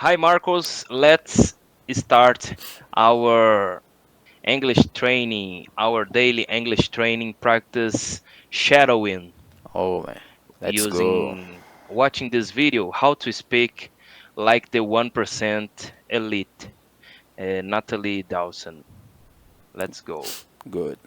Hi, Marcos. Let's start our English training, our daily English training practice shadowing Oh man, let's go. using watching this video, how to speak like the 1% elite. Natalie Dawson. Let's go. Good.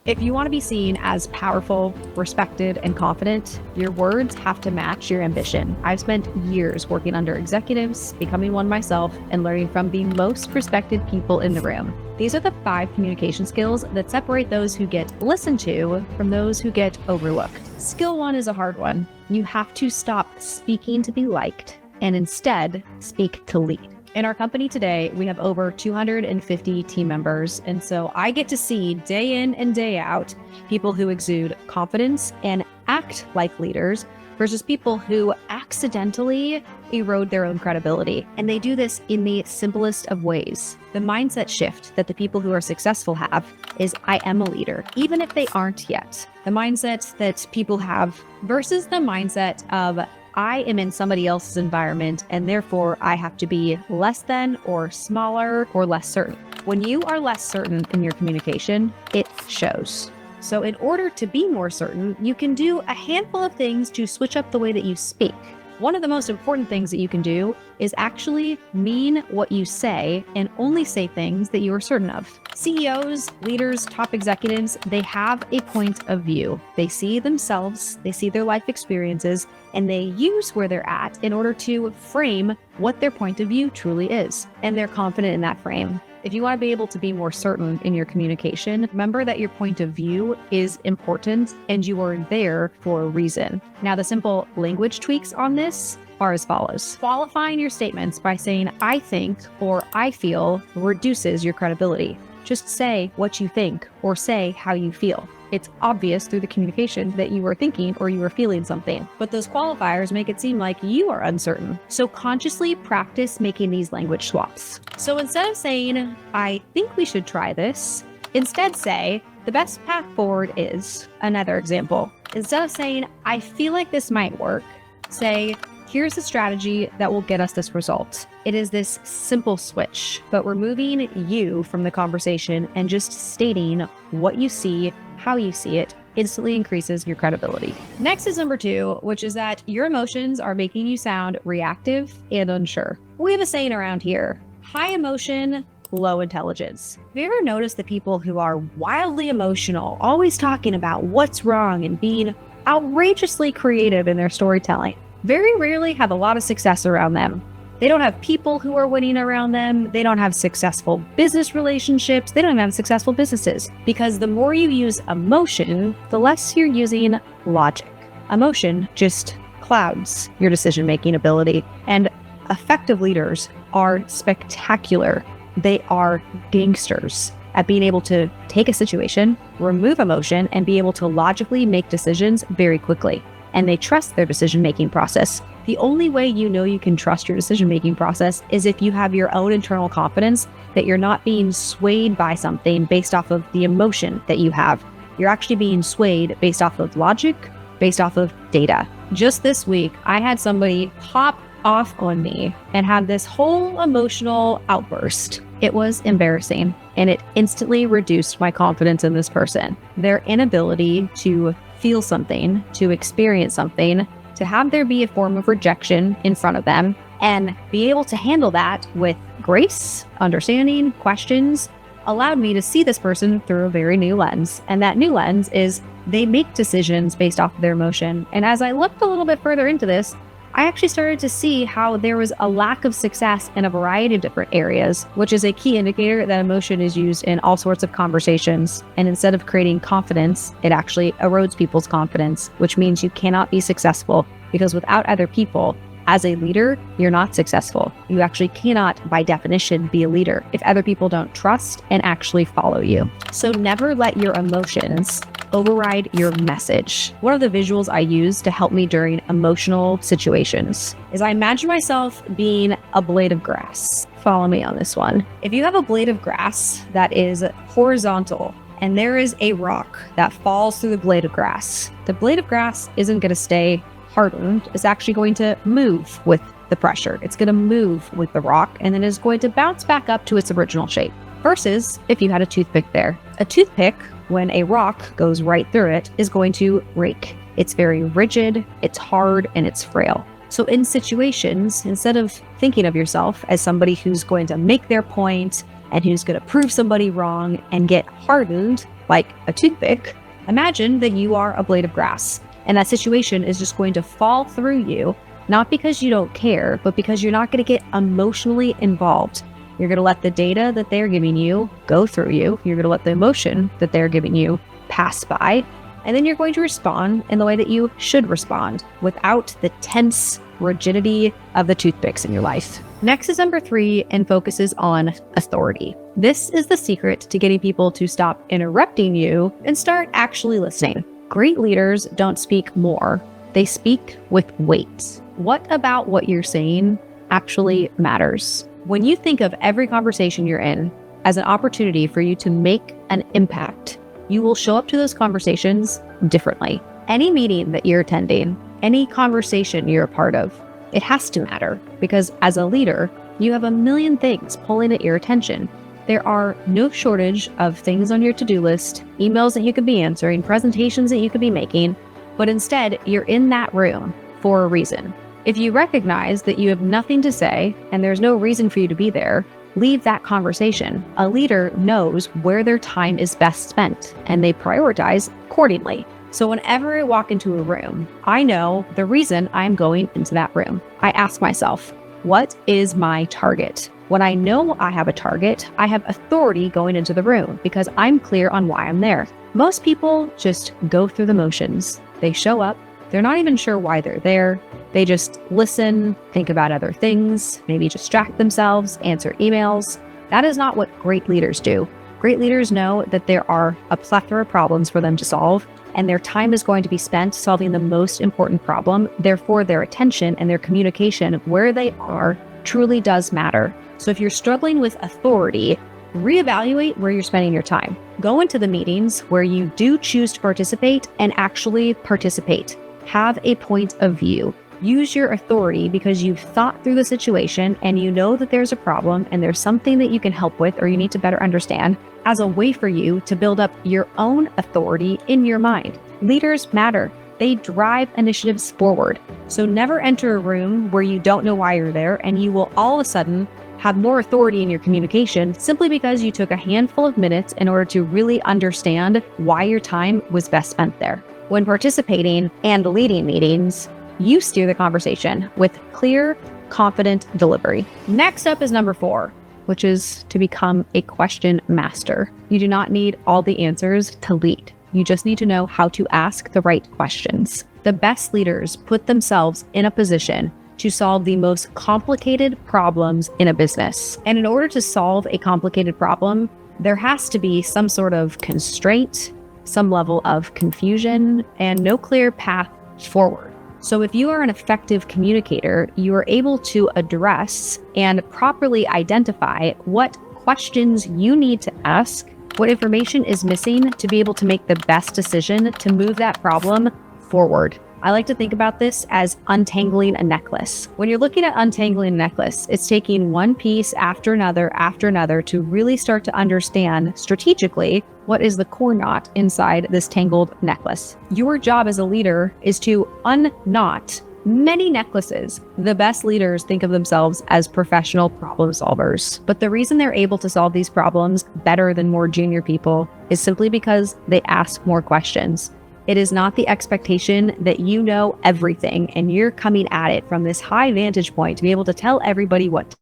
If you want to be seen as powerful, respected, and confident, your words have to match your ambition. I've spent years working under executives, becoming one myself, and learning from the most respected people in the room. These are the 5 communication skills that separate those who get listened to from those who get overlooked. Skill 1 is a hard one. You have to stop speaking to be liked and instead speak to lead. In our company today, we have over 250 team members. And so I get to see day in and day out people who exude confidence and act like leaders versus people who accidentally erode their own credibility. And they do this in the simplest of ways. The mindset shift that the people who are successful have is I am a leader, even if they aren't yet. The mindset that people have versus the mindset of I am in somebody else's environment and therefore I have to be less than or smaller or less certain. When you are less certain in your communication, it shows. So in order to be more certain, you can do a handful of things to switch up the way that you speak. One of the most important things that you can do is actually mean what you say and only say things that you are certain of. CEOs, leaders, top executives, they have a point of view. They see themselves, they see their life experiences, and they use where they're at in order to frame what their point of view truly is. And they're confident in that frame. If you want to be able to be more certain in your communication, remember that your point of view is important and you are there for a reason. Now, the simple language tweaks on this are as follows. Qualifying your statements by saying I think or I feel reduces your credibility. Just say what you think or say how you feel. It's obvious through the communication that you were thinking or you were feeling something, but those qualifiers make it seem like you are uncertain. So consciously practice making these language swaps. So instead of saying, I think we should try this, instead say, the best path forward is another example. Instead of saying, I feel like this might work, say, here's the strategy that will get us this result. It is this simple switch, but removing you from the conversation and just stating what you see, how you see it, instantly increases your credibility. Next is number 2, which is that your emotions are making you sound reactive and unsure. We have a saying around here, high emotion, low intelligence. Have you ever noticed the people who are wildly emotional, always talking about what's wrong and being outrageously creative in their storytelling, very rarely have a lot of success around them? They don't have people who are winning around them. They don't have successful business relationships. They don't have successful businesses because the more you use emotion, the less you're using logic. Emotion just clouds your decision-making ability, and effective leaders are spectacular. They are gangsters at being able to take a situation, remove emotion, and be able to logically make decisions very quickly. And they trust their decision-making process. The only way you know you can trust your decision-making process is if you have your own internal confidence that you're not being swayed by something based off of the emotion that you have. You're actually being swayed based off of logic, based off of data. Just this week, I had somebody pop off on me and have this whole emotional outburst. It was embarrassing, and it instantly reduced my confidence in this person. Their inability to feel something, to experience something, to have there be a form of rejection in front of them, and be able to handle that with grace, understanding, questions, allowed me to see this person through a very new lens. And that new lens is they make decisions based off of their emotion. And as I looked a little bit further into this, I actually started to see how there was a lack of success in a variety of different areas, which is a key indicator that emotion is used in all sorts of conversations. And instead of creating confidence, it actually erodes people's confidence, which means you cannot be successful because without other people, as a leader, you're not successful. You actually cannot, by definition, be a leader if other people don't trust and actually follow you. So never let your emotions override your message. One of the visuals I use to help me during emotional situations is I imagine myself being a blade of grass. Follow me on this one. If you have a blade of grass that is horizontal and there is a rock that falls through the blade of grass, the blade of grass isn't going to stay hardened. It's actually going to move with the pressure. It's going to move with the rock and then is going to bounce back up to its original shape. Versus if you had a toothpick there. A toothpick, when a rock goes right through it, is going to rake. It's very rigid, it's hard, and it's frail. So in situations, instead of thinking of yourself as somebody who's going to make their point and who's going to prove somebody wrong and get hardened like a toothpick, imagine that you are a blade of grass and that situation is just going to fall through you, not because you don't care, but because you're not going to get emotionally involved. You're going to let the data that they're giving you go through you. You're going to let the emotion that they're giving you pass by. And then you're going to respond in the way that you should respond without the tense rigidity of the toothpicks in your life. Next is number 3 and focuses on authority. This is the secret to getting people to stop interrupting you and start actually listening. Great leaders don't speak more. They speak with weight. What about what you're saying actually matters? When you think of every conversation you're in as an opportunity for you to make an impact, you will show up to those conversations differently. Any meeting that you're attending, any conversation you're a part of, it has to matter because as a leader, you have a million things pulling at your attention. There are no shortage of things on your to-do list, emails that you could be answering, presentations that you could be making, but instead you're in that room for a reason. If you recognize that you have nothing to say and there's no reason for you to be there, leave that conversation. A leader knows where their time is best spent and they prioritize accordingly. So whenever I walk into a room, I know the reason I'm going into that room. I ask myself, what is my target? When I know I have a target, I have authority going into the room because I'm clear on why I'm there. Most people just go through the motions. They show up. They're not even sure why they're there. They just listen, think about other things, maybe distract themselves, answer emails. That is not what great leaders do. Great leaders know that there are a plethora of problems for them to solve, and their time is going to be spent solving the most important problem. Therefore, their attention and their communication where they are truly does matter. So if you're struggling with authority, reevaluate where you're spending your time. Go into the meetings where you do choose to participate and actually participate. Have a point of view. Use your authority because you've thought through the situation and you know that there's a problem and there's something that you can help with or you need to better understand as a way for you to build up your own authority in your mind. Leaders matter. They drive initiatives forward. So never enter a room where you don't know why you're there and you will all of a sudden have more authority in your communication simply because you took a handful of minutes in order to really understand why your time was best spent there. When participating and leading meetings, you steer the conversation with clear, confident delivery. Next up is number 4, which is to become a question master. You do not need all the answers to lead. You just need to know how to ask the right questions. The best leaders put themselves in a position to solve the most complicated problems in a business. And in order to solve a complicated problem, there has to be some sort of constraint, some level of confusion, and no clear path forward. So if you are an effective communicator, you are able to address and properly identify what questions you need to ask, what information is missing to be able to make the best decision to move that problem forward. I like to think about this as untangling a necklace. When you're looking at untangling a necklace, it's taking one piece after another to really start to understand strategically what is the core knot inside this tangled necklace. Your job as a leader is to unknot many necklaces. The best leaders think of themselves as professional problem solvers, but the reason they're able to solve these problems better than more junior people is simply because they ask more questions. It is not the expectation that you know everything and you're coming at it from this high vantage point to be able to tell everybody what to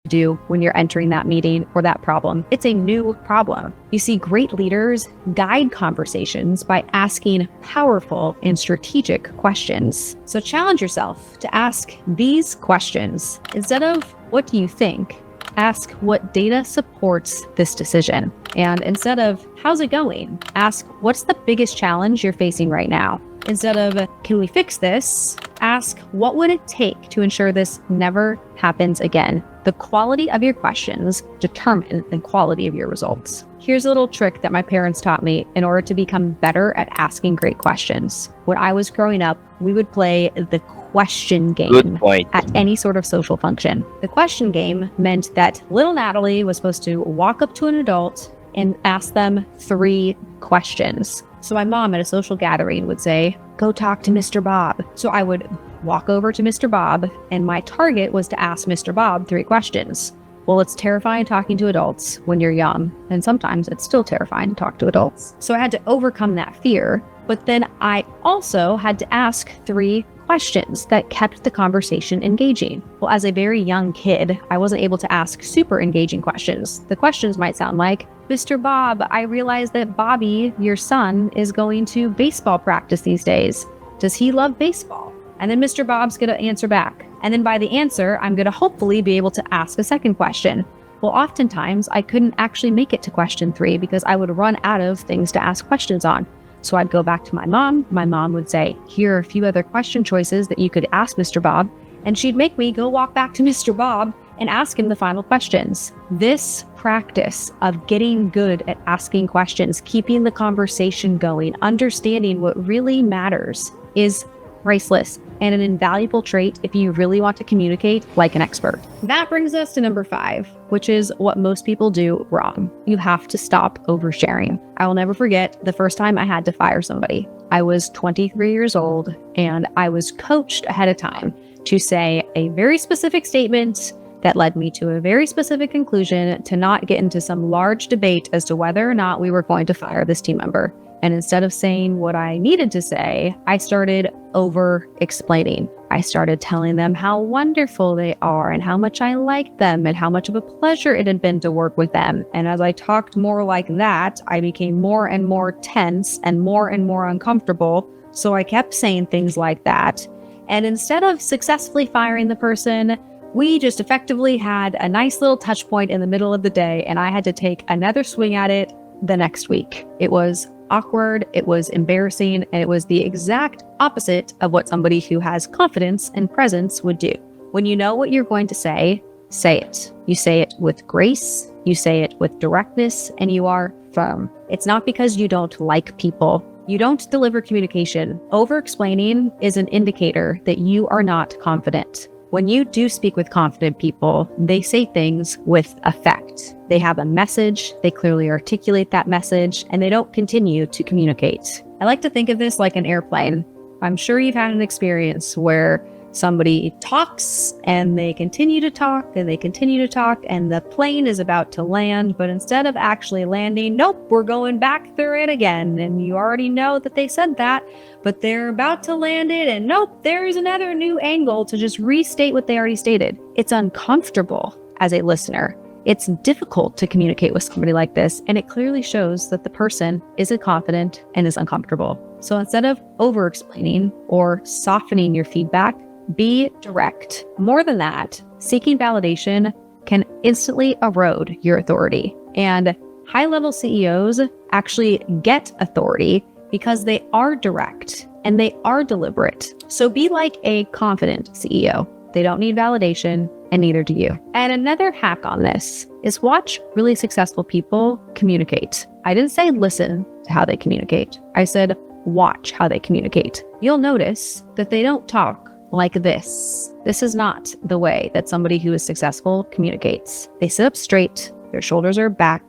do when you're entering that meeting or that problem. It's a new problem. You see, great leaders guide conversations by asking powerful and strategic questions. So challenge yourself to ask these questions. Instead of what do you think, ask what data supports this decision. And instead of how's it going, ask what's the biggest challenge you're facing right now. Instead of can we fix this, ask what would it take to ensure this never happens again. The quality of your questions determine the quality of your results. Here's a little trick that my parents taught me in order to become better at asking great questions. When I was growing up, we would play the question Good game point. at any sort of social function. The question game meant that little Natalie was supposed to walk up to an adult and ask them 3 questions. So my mom at a social gathering would say, "Go talk to Mr. Bob." So I would walk over to Mr. Bob, and my target was to ask Mr. Bob 3 questions. Well, it's terrifying talking to adults when you're young, and sometimes it's still terrifying to talk to adults. So I had to overcome that fear, but then I also had to ask 3 questions that kept the conversation engaging. Well, as a very young kid, I wasn't able to ask super engaging questions. The questions might sound like, "Mr. Bob, I realize that Bobby, your son, is going to baseball practice these days. Does he love baseball?" And then Mr. Bob's going to answer back. And then by the answer, I'm going to hopefully be able to ask a second question. Well, oftentimes I couldn't actually make it to question 3 because I would run out of things to ask questions on. So I'd go back to my mom. My mom would say, "Here are a few other question choices that you could ask Mr. Bob." And she'd make me go walk back to Mr. Bob and ask him the final questions. This practice of getting good at asking questions, keeping the conversation going, understanding what really matters is priceless and an invaluable trait if you really want to communicate like an expert. That brings us to number 5, which is what most people do wrong. You have to stop oversharing. I will never forget the first time I had to fire somebody. I was 23 years old and I was coached ahead of time to say a very specific statement that led me to a very specific conclusion to not get into some large debate as to whether or not we were going to fire this team member. And instead of saying what I needed to say, I started over-explaining. I started telling them how wonderful they are and how much I liked them and how much of a pleasure it had been to work with them. And as I talked more like that, I became more and more tense and more uncomfortable. So I kept saying things like that. And instead of successfully firing the person, we just effectively had a nice little touch point in the middle of the day, and I had to take another swing at it the next week. It was awkward, it was embarrassing, and it was the exact opposite of what somebody who has confidence and presence would do. When you know what you're going to say it. You say it with grace, you say it with directness, and you are firm. It's not because you don't like people. You don't deliver communication. Over-explaining is an indicator that you are not confident. When you do speak with confident people, they say things with effect. They have a message, they clearly articulate that message, and they don't continue to communicate. I like to think of this like an airplane. I'm sure you've had an experience where somebody talks and they continue to talk and they continue to talk and the plane is about to land, but instead of actually landing, nope, we're going back through it again. And you already know that they said that, but they're about to land it and nope, there's another new angle to just restate what they already stated. It's uncomfortable as a listener. It's difficult to communicate with somebody like this, and it clearly shows that the person isn't confident and is uncomfortable. So instead of over-explaining or softening your feedback, be direct. More than that, seeking validation can instantly erode your authority. And high-level CEOs actually get authority because they are direct and they are deliberate. So be like a confident CEO. They don't need validation, and neither do you. And another hack on this is watch really successful people communicate. I didn't say listen to how they communicate. I said watch how they communicate. You'll notice that they don't talk like this. This is not the way that somebody who is successful communicates. They sit up straight, their shoulders are back,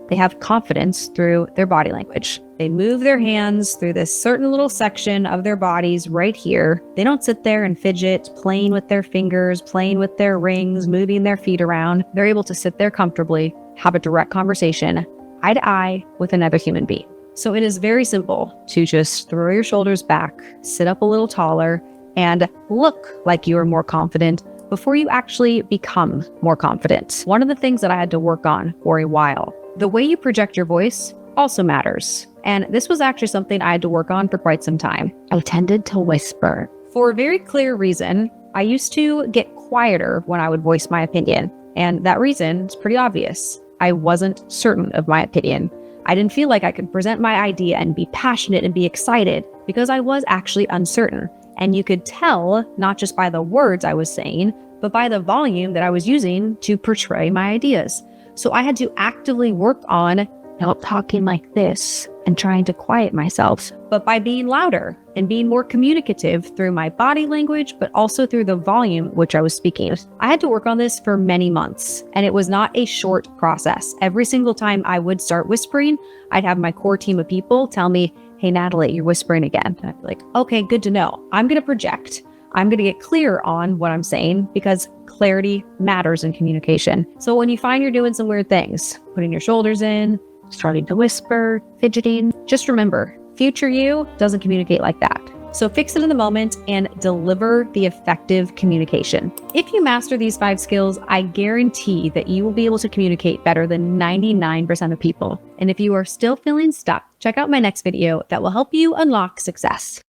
they have confidence through their body language. They move their hands through this certain little section of their bodies right here. They don't sit there and fidget, playing with their fingers, playing with their rings, moving their feet around. They're able to sit there comfortably, have a direct conversation, eye to eye with another human being. So it is very simple to just throw your shoulders back, sit up a little taller, and look like you are more confident before you actually become more confident. One of the things that I had to work on for a while, the way you project your voice also matters. And this was actually something I had to work on for quite some time. I tended to whisper. For a very clear reason, I used to get quieter when I would voice my opinion. And that reason is pretty obvious. I wasn't certain of my opinion. I didn't feel like I could present my idea and be passionate and be excited because I was actually uncertain. And you could tell, not just by the words I was saying, but by the volume that I was using to portray my ideas. So I had to actively work on not talking like this. and trying to quiet myself, but by being louder and being more communicative through my body language, but also through the volume which I was speaking. I had to work on this for many months, and it was not a short process. Every single time I would start whispering, I'd have my core team of people tell me, "Hey, Natalie, you're whispering again." And I'd be like, "Okay, good to know." I'm going to project. I'm going to get clear on what I'm saying because clarity matters in communication. So when you find you're doing some weird things, putting your shoulders in, starting to whisper, fidgeting, just remember, future you doesn't communicate like that. So fix it in the moment and deliver the effective communication. If you master these 5 skills, I guarantee that you will be able to communicate better than 99% of people. And if you are still feeling stuck, check out my next video that will help you unlock success.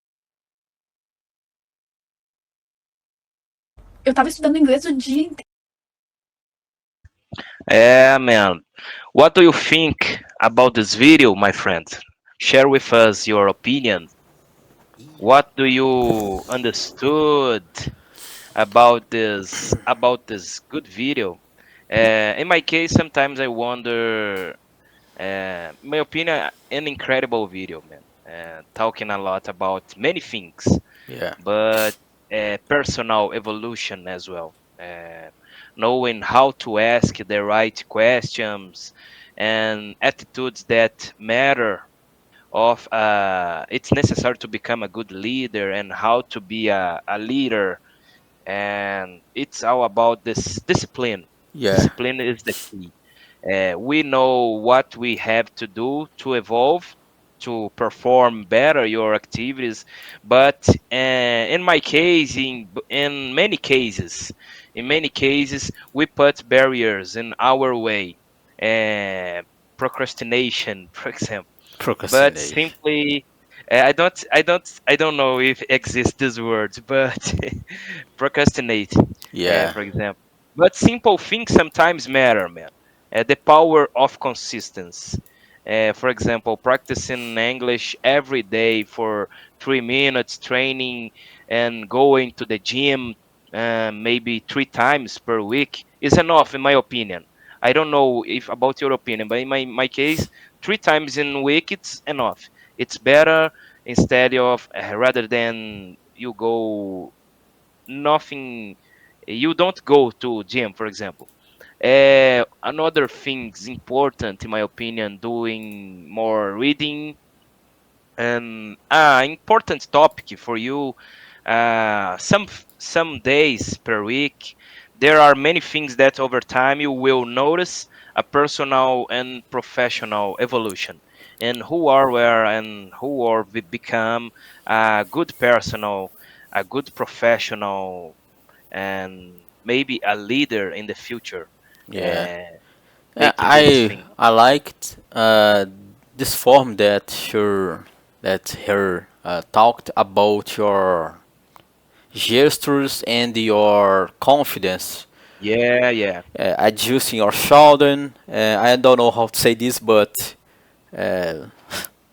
Eu tava estudando inglês o dia inteiro. Yeah, man. What do you think about this video, my friend? Share with us your opinion. What do you understood about this good video? In my case, sometimes I wonder. My opinion, an incredible video, man. Talking a lot about many things, Yeah. but personal evolution as well. Knowing how to ask the right questions and attitudes that matter. Of it's necessary to become a good leader and how to be a leader, and it's all about this discipline. Yeah. Discipline is the key. We know what we have to do to evolve, to perform better your activities, but in my case, in many cases, we put barriers in our way. Uh, Procrastination, for example, but Procrastination. simply I don't know if exist these words, but procrastinate, Yeah. for example. But simple things sometimes matter, man. The power of consistency. For example, practicing English every day for 3 minutes, training and going to the gym maybe 3 times per week is enough, in my opinion. I don't know if about your opinion, but in my case, 3 times in a week it's enough. It's better instead of rather than you go nothing. You don't go to gym, for example. Another things important, in my opinion, doing more reading, and important topic for you. Some days per week, there are many things that over time you will notice a personal and professional evolution, and who are where and who are we become a good personal, a good professional, and maybe a leader in the future. Yeah. Uh, Yeah, Making these things. I liked this form that her talked about your gestures and your confidence. Yeah, yeah, Adjusting your shoulder. I don't know how to say this, but uh,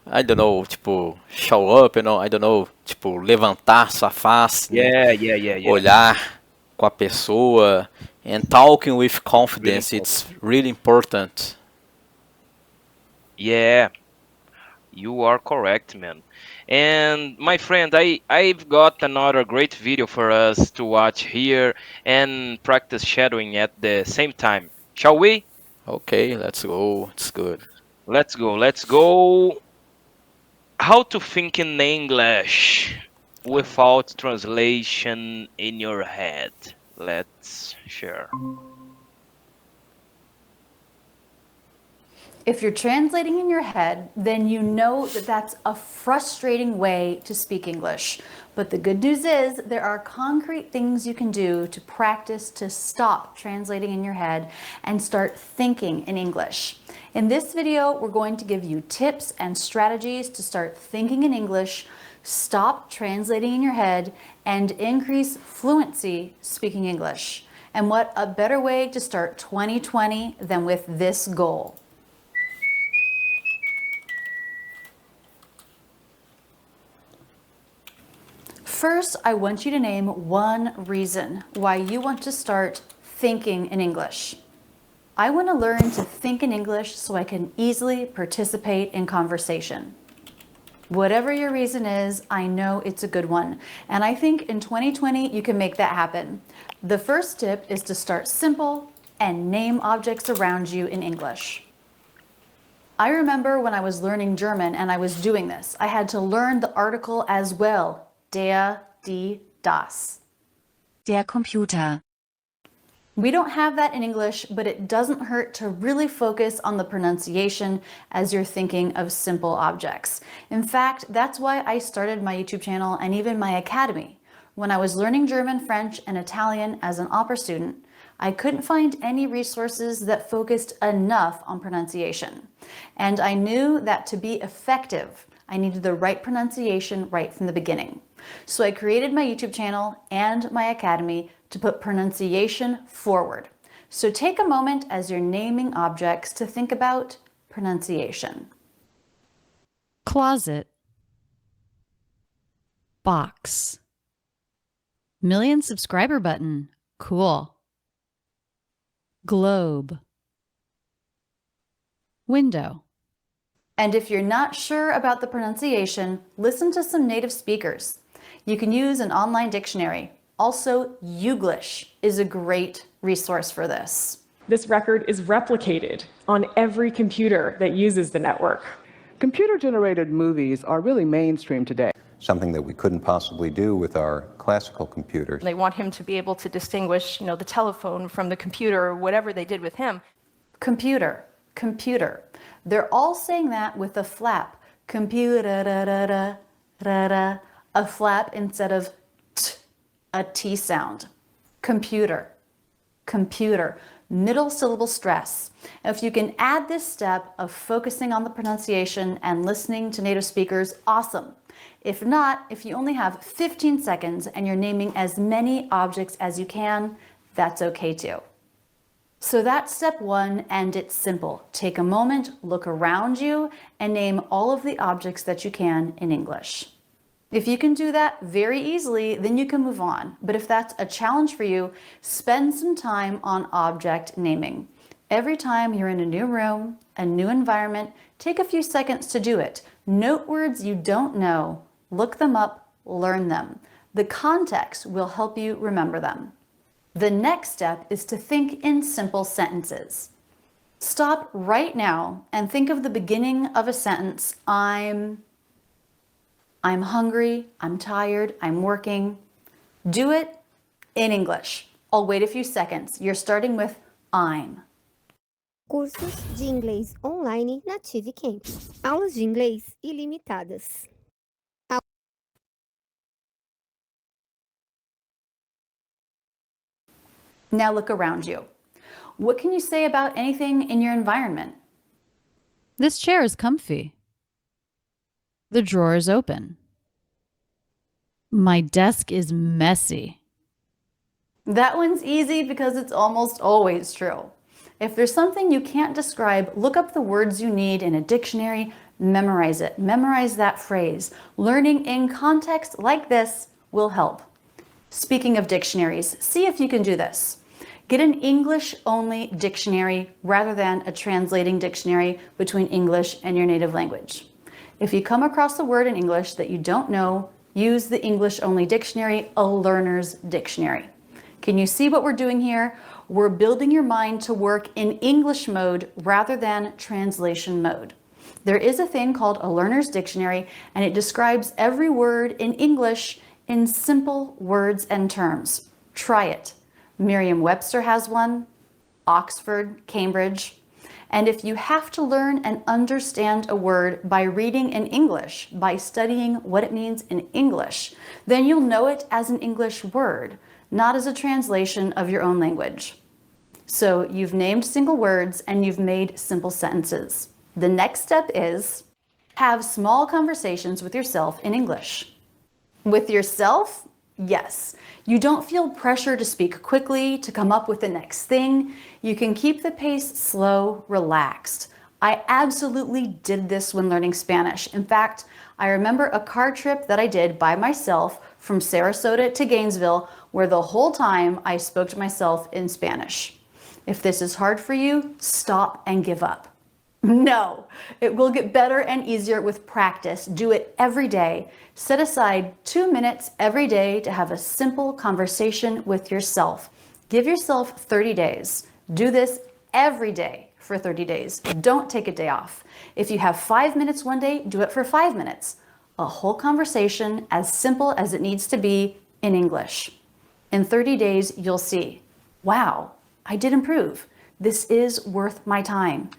I don't know, tipo, show up, I don't know, tipo, levantar sua face, né? yeah, yeah, yeah, yeah. Olhar com a pessoa and talking with Really confidence, important. it's really important. Yeah, you are correct, man. And my friend, I've got another great video for us to watch here and practice shadowing at the same time. Shall we? Okay, let's go. It's good. Let's go. Let's go. How to think in English without translation in your head. Let's share. If you're translating in your head, then you know that that's a frustrating way to speak English. But the good news is there are concrete things you can do to practice to stop translating in your head and start thinking in English. In this video, we're going to give you tips and strategies to start thinking in English, stop translating in your head, and increase fluency speaking English. And what a better way to start 2020 than with this goal. First, I want you to name one reason why you want to start thinking in English. I want to learn to think in English so I can easily participate in conversation. Whatever your reason is, I know it's a good one. And I think in 2020, you can make that happen. The first tip is to start simple and name objects around you in English. I remember when I was learning German and I was doing this, I had to learn the article as well. Der, die, das. Der Computer. We don't have that in English, but it doesn't hurt to really focus on the pronunciation as you're thinking of simple objects. In fact, that's why I started my YouTube channel and even my academy. When I was learning German, French, and Italian as an opera student, I couldn't find any resources that focused enough on pronunciation. And I knew that to be effective, I needed the right pronunciation right from the beginning. So I created my YouTube channel and my academy to put pronunciation forward. So take a moment as you're naming objects to think about pronunciation. Closet. Box. Million subscriber button. Cool. Globe. Window. And if you're not sure about the pronunciation, listen to some native speakers. You can use an online dictionary. Also, Youglish is a great resource for this. This record is replicated on every computer that uses the network. Computer-generated movies are really mainstream today. Something that we couldn't possibly do with our classical computers. They want him to be able to distinguish, the telephone from the computer or whatever they did with him. Computer, computer. They're all saying that with a flap. Computer, da, da, da, da, da. A flap instead of t, a T sound. Computer, computer. Middle syllable stress. If you can add this step of focusing on the pronunciation and listening to native speakers, awesome. If not, if you only have 15 seconds and you're naming as many objects as you can, that's okay too. So that's step one, and it's simple. Take a moment, look around you, and name all of the objects that you can in English. If you can do that very easily, then you can move on. But if that's a challenge for you, spend some time on object naming. Every time you're in a new room, a new environment, take a few seconds to do it. Note words you don't know, look them up, learn them. The context will help you remember them. The next step is to think in simple sentences. Stop right now and think of the beginning of a sentence. I'm hungry, I'm tired, I'm working. Do it in English. I'll wait a few seconds. You're starting with I'm. Cursos de inglês online na Tive Camp. Aulas de inglês ilimitadas. Now look around you. What can you say about anything in your environment? This chair is comfy. The drawer is open. My desk is messy. That one's easy because it's almost always true. If there's something you can't describe, look up the words you need in a dictionary, memorize it. Memorize that phrase. Learning in context like this will help. Speaking of dictionaries, see if you can do this. Get an English-only dictionary rather than a translating dictionary between English and your native language. If you come across a word in English that you don't know, use the English-only dictionary, a learner's dictionary. Can you see what we're doing here? We're building your mind to work in English mode rather than translation mode. There is a thing called a learner's dictionary, and it describes every word in English in simple words and terms. Try it. Merriam-Webster has one, Oxford, Cambridge. And if you have to learn and understand a word by reading in English, by studying what it means in English, then you'll know it as an English word, not as a translation of your own language. So you've named single words and you've made simple sentences. The next step is have small conversations with yourself in English. With yourself? Yes. You don't feel pressure to speak quickly, to come up with the next thing. You can keep the pace slow, relaxed. I absolutely did this when learning Spanish. In fact, I remember a car trip that I did by myself from Sarasota to Gainesville, where the whole time I spoke to myself in Spanish. If this is hard for you, stop and give up. No, it will get better and easier with practice. Do it every day. Set aside 2 minutes every day to have a simple conversation with yourself. Give yourself 30 days. Do this every day for 30 days. Don't take a day off. If you have 5 minutes one day, do it for 5 minutes. A whole conversation as simple as it needs to be in English. In 30 days, you'll see, wow, I did improve. This is worth my time.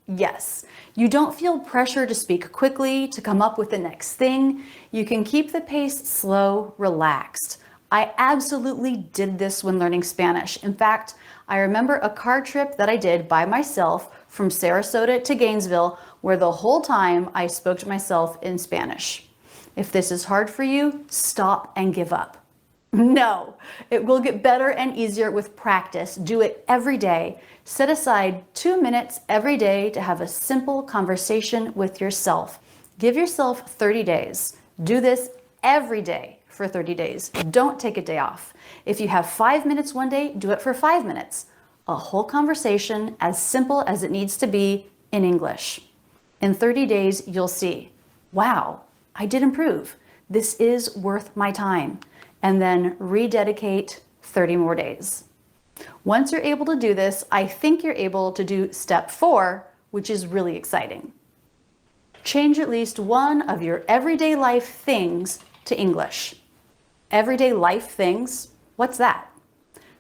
Yes, you don't feel pressure to speak quickly, to come up with the next thing. You can keep the pace slow, relaxed. I absolutely did this when learning Spanish. In fact, I remember a car trip that I did by myself from Sarasota to Gainesville, where the whole time I spoke to myself in Spanish. If this is hard for you, stop and give up. No, it will get better and easier with practice. Do it every day. Set aside 2 minutes every day to have a simple conversation with yourself. Give yourself 30 days. Do this every day for 30 days. Don't take a day off. If you have 5 minutes one day, do it for 5 minutes. A whole conversation as simple as it needs to be in English. In 30 days, you'll see, wow, I did improve. This is worth my time. And then rededicate 30 more days. Once you're able to do this, I think you're able to do step 4, which is really exciting. Change at least one of your everyday life things to English. Everyday life things, what's that?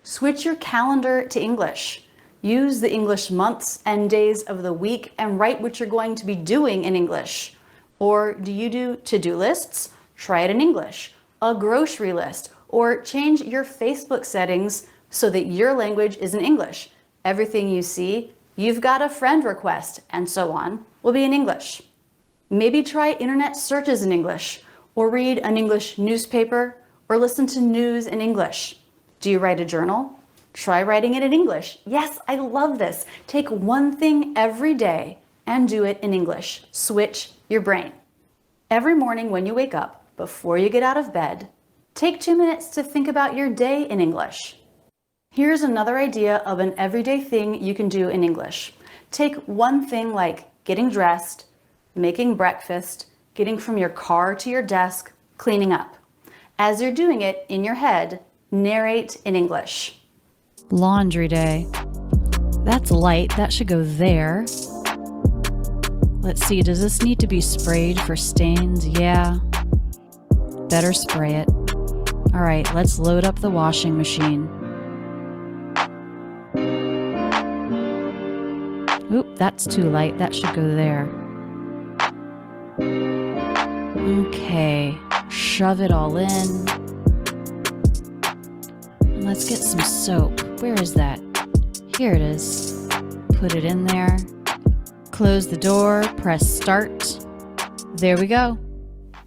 Switch your calendar to English. Use the English months and days of the week and write what you're going to be doing in English. Or do you do to-do lists? Try it in English. A grocery list, or change your Facebook settings so that your language is in English. Everything you see, you've got a friend request, and so on, will be in English. Maybe try internet searches in English, or read an English newspaper, or listen to news in English. Do you write a journal? Try writing it in English. Yes, I love this. Take one thing every day and do it in English. Switch your brain. Every morning when you wake up, before you get out of bed, take 2 minutes to think about your day in English. Here's another idea of an everyday thing you can do in English. Take one thing like getting dressed, making breakfast, getting from your car to your desk, cleaning up. As you're doing it in your head, narrate in English. Laundry day. That's light. That should go there. Let's see, does this need to be sprayed for stains? Yeah. Better spray it. All right, let's load up the washing machine. Oop, that's too light. That should go there. Okay, shove it all in. Let's get some soap. Where is that? Here it is. Put it in there. Close the door, press start. There we go.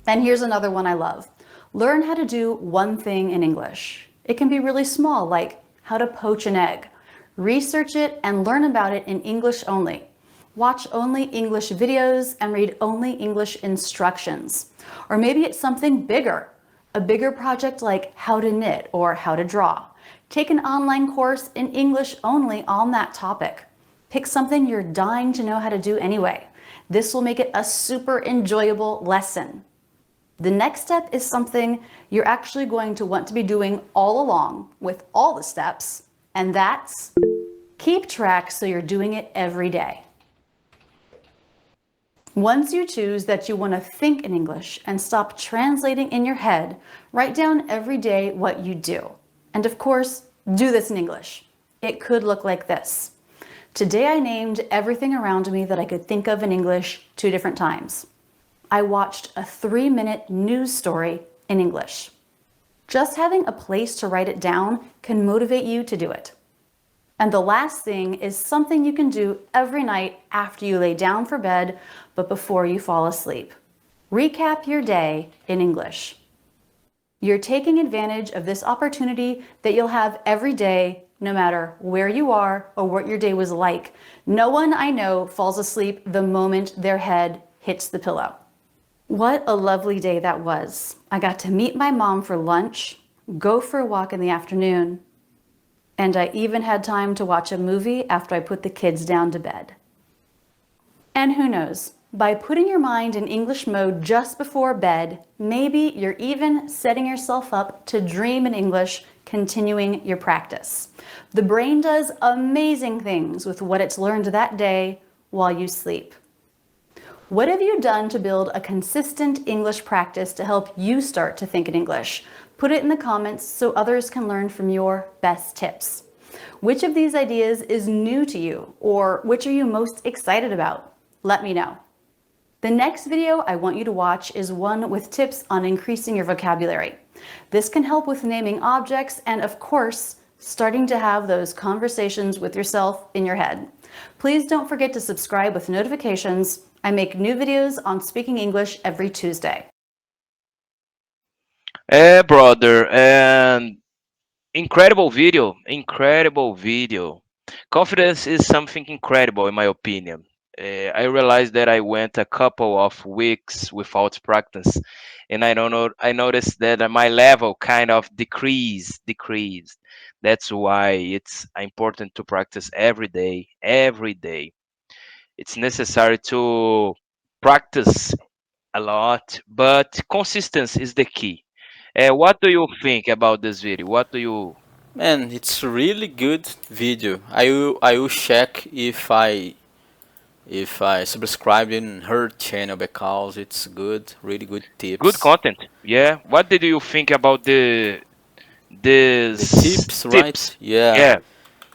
And here's another one I love. Learn how to do one thing in English. It can be really small, like how to poach an egg. Research it and learn about it in English only. Watch only English videos and read only English instructions. Or maybe it's something bigger, a bigger project like how to knit or how to draw. Take an online course in English only on that topic. Pick something you're dying to know how to do anyway. This will make it a super enjoyable lesson. The next step is something you're actually going to want to be doing all along with all the steps, and that's keep track so you're doing it every day. Once you choose that you want to think in English and stop translating in your head, write down every day what you do. And of course, do this in English. It could look like this. Today I named everything around me that I could think of in English 2 different times. I watched a 3-minute news story in English. Just having a place to write it down can motivate you to do it. And the last thing is something you can do every night after you lay down for bed, but before you fall asleep. Recap your day in English. You're taking advantage of this opportunity that you'll have every day, no matter where you are or what your day was like. No one I know falls asleep the moment their head hits the pillow. What a lovely day that was. I got to meet my mom for lunch, go for a walk in the afternoon, And I even had time to watch a movie after I put the kids down to bed. And who knows, by putting your mind in English mode just before bed, maybe you're even setting yourself up to dream in English, continuing your practice. The brain does amazing things with what it's learned that day while you sleep. What have you done to build a consistent English practice to help you start to think in English? Put it in the comments so others can learn from your best tips. Which of these ideas is new to you, or which are you most excited about? Let me know. The next video I want you to watch is one with tips on increasing your vocabulary. This can help with naming objects and, of course, starting to have those conversations with yourself in your head. Please don't forget to subscribe with notifications. I make new videos on speaking English every Tuesday. Brother, and incredible video, incredible video. Confidence is something incredible, in my opinion. I realized that I went a couple of weeks without practice, and I don't know. I noticed that my level kind of decreased. That's why it's important to practice every day. Every day, it's necessary to practice a lot, but consistency is the key. What do you think about this video? What do you? Man, it's really good video. I will check if I subscribe in her channel because it's good, really good Good tips. content. Yeah. What did you think about The this tips, right? tips? Yeah. Yeah,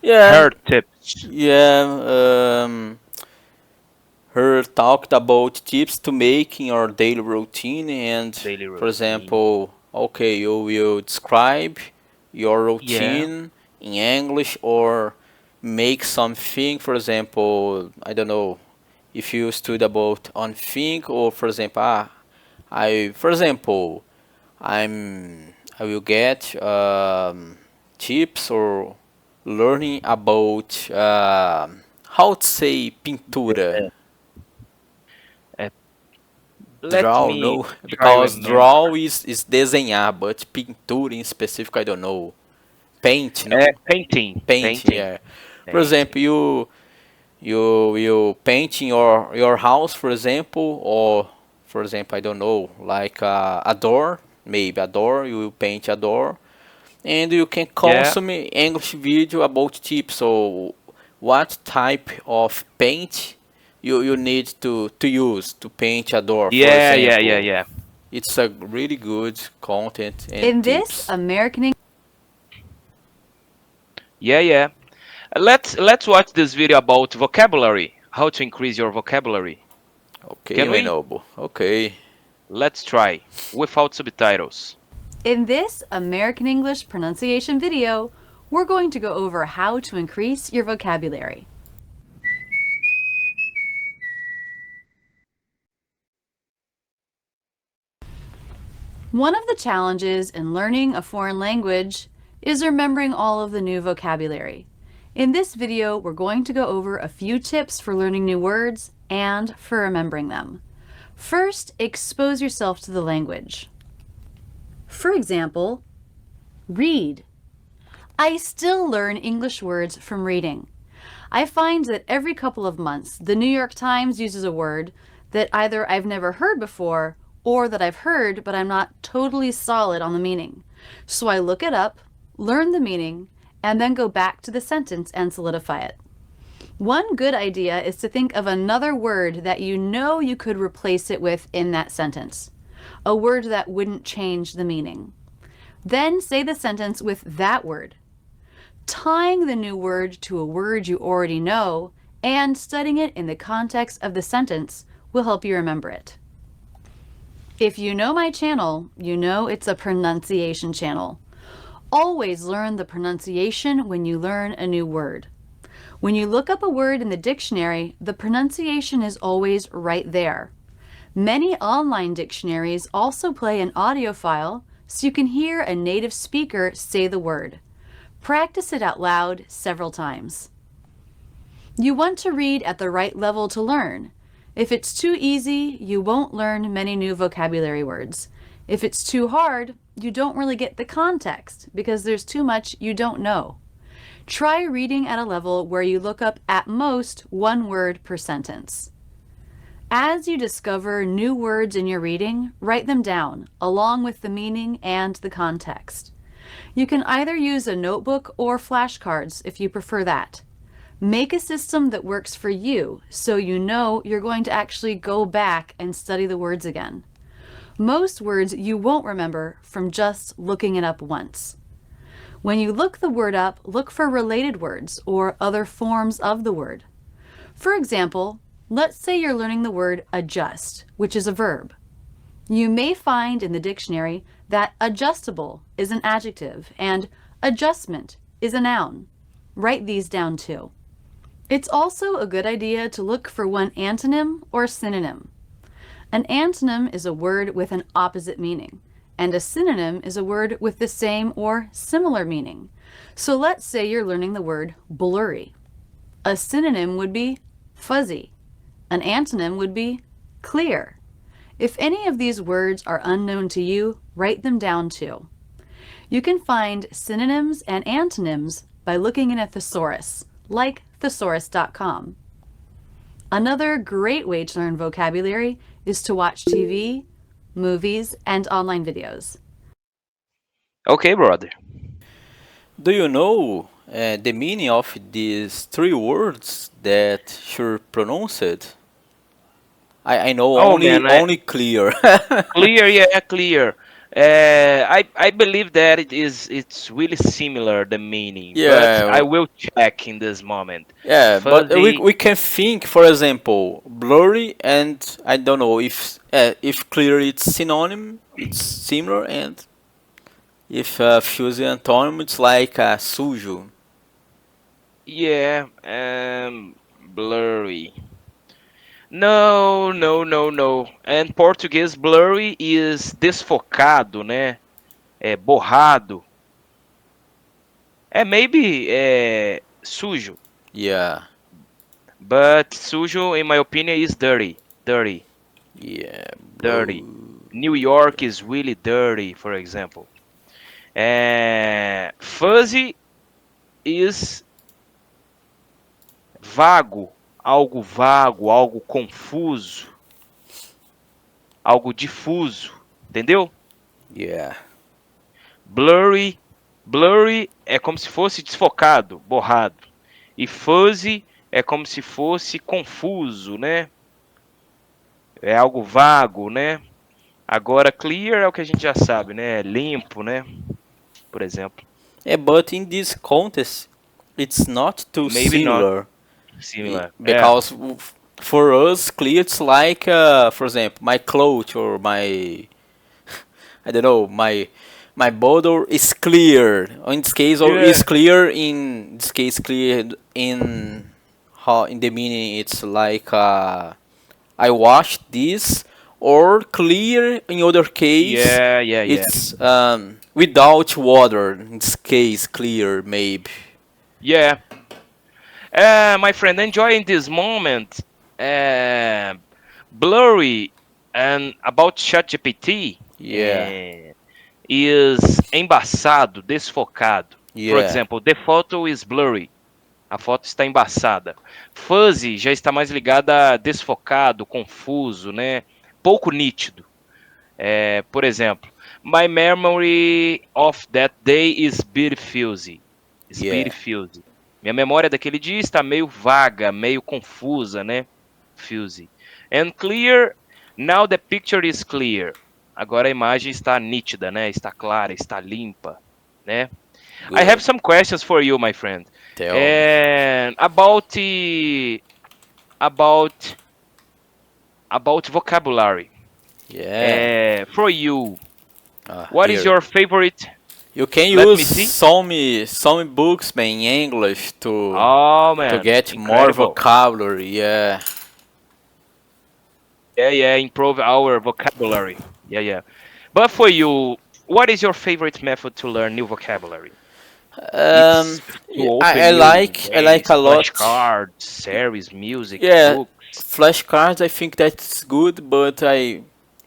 Yeah. her tips. Yeah. Her talked about tips to make in your daily routine, and Daily for routine. example, okay, you will describe your Yeah. routine in English or make something, for example, I don't know, if you study about on think, or for example, for example, I will get tips or learning about how to say pintura. Uh, let Draw, me no, try because remember. draw is desenhar, but pintura in specific, I don't know. Paint, no? Painting. Painting, Painting. yeah. For Painting. example, you painting your house, for example, or for example, I don't know, like a door, maybe a door. You will paint a door, and you can Yeah. consume English video about tips. So, what type of paint you need to use to paint a door, for Yeah. Yeah. Yeah. example. Yeah. It's a really good content and In this tips. American Yeah. Yeah. Let's watch this video about vocabulary. How to increase your vocabulary. Okay, Can my we? noble. Okay. Let's try without subtitles. In this American English pronunciation video, we're going to go over how to increase your vocabulary. One of the challenges in learning a foreign language is remembering all of the new vocabulary. In this video, we're going to go over a few tips for learning new words and for remembering them. First, expose yourself to the language. For example, read. I still learn English words from reading. I find that every couple of months, the New York Times uses a word that either I've never heard before or that I've heard but I'm not totally solid on the meaning. So I look it up, learn the meaning, and then go back to the sentence and solidify it. One good idea is to think of another word that you know you could replace it with in that sentence, a word that wouldn't change the meaning. Then say the sentence with that word. Tying the new word to a word you already know and studying it in the context of the sentence will help you remember it. If you know my channel, you know it's a pronunciation channel. Always learn the pronunciation when you learn a new word. When you look up a word in the dictionary, the pronunciation is always right there. Many online dictionaries also play an audio file so you can hear a native speaker say the word. Practice it out loud several times. You want to read at the right level to learn. If it's too easy, you won't learn many new vocabulary words. If it's too hard, you don't really get the context because there's too much you don't know. Try reading at a level where you look up at most one word per sentence. As you discover new words in your reading, write them down, along with the meaning and the context. You can either use a notebook or flashcards if you prefer that. Make a system that works for you so you know you're going to actually go back and study the words again. Most words you won't remember from just looking it up once. When you look the word up, look for related words or other forms of the word. For example, let's say you're learning the word adjust, which is a verb. You may find in the dictionary that adjustable is an adjective and adjustment is a noun. Write these down too. It's also a good idea to look for one antonym or synonym. An antonym is a word with an opposite meaning, and a synonym is a word with the same or similar meaning. So let's say you're learning the word blurry. A synonym would be fuzzy. An antonym would be clear. If any of these words are unknown to you, write them down too. You can find synonyms and antonyms by looking in a thesaurus, like thesaurus.com. Another great way to learn vocabulary is to watch TV, movies, and online videos. Okay, brother. Do you know the meaning of these three words that should pronounce it? I know Oh man, only clear. clear, yeah, clear. I believe that it's really similar the meaning, but I Yeah, will check in this moment. yeah, but Fuzzy, we can think, for example, blurry, and I don't know if clear it's synonym, it's similar, and if fuzzy antonym, it's like sujo. yeah, blurry. No, no, no, no. And português blurry is desfocado, né? É borrado. É maybe sujo, Yeah, but sujo in my opinion is dirty, dirty, yeah, dirty. bro. New York is really dirty, for example. Fuzzy is vago, algo confuso, algo difuso, entendeu? Yeah, Blurry, blurry é como se fosse desfocado, borrado. E fuzzy é como se fosse confuso, né? É algo vago, né? Agora clear é o que a gente já sabe, né? Limpo, né? Por exemplo. yeah, but in this context, it's not too Maybe not similar. similar. Because for us, clear it's like, for example, my clothes or my, I don't know, my bottle is clear. In this case, or is Yeah. clear in this case, clear in how in the meaning it's like I washed this, or clear in other case Yeah. it's without water. In this case, clear maybe. Yeah. My friend, enjoying this moment. Blurry and about ChatGPT Yeah, is embaçado, desfocado. For yeah, example, the photo is blurry. A foto está embaçada. Fuzzy já está mais ligada a desfocado, confuso, né? Pouco nítido. Por exemplo, my memory of that day is bit fuzzy. Is bit yeah. fuzzy. Minha memória daquele dia está meio vaga, meio confusa, né? Fuzzy. And clear, now the picture is clear. Agora a imagem está nítida, né? Está clara, está limpa, né? I have Good. some questions for you, my friend. Tell me. And about vocabulary. Yeah. For you, Ah, what is here. your favorite? You can Let use me see. some books man, in English Oh to man, get more incredible. vocabulary. Yeah. Yeah, improve our vocabulary. Yeah. But for you, what is your favorite method to learn new vocabulary? It's Um, to I, open I new like I like ways, a lot. flashcards, series, music, Yeah, books. flashcards. I think that's good, but I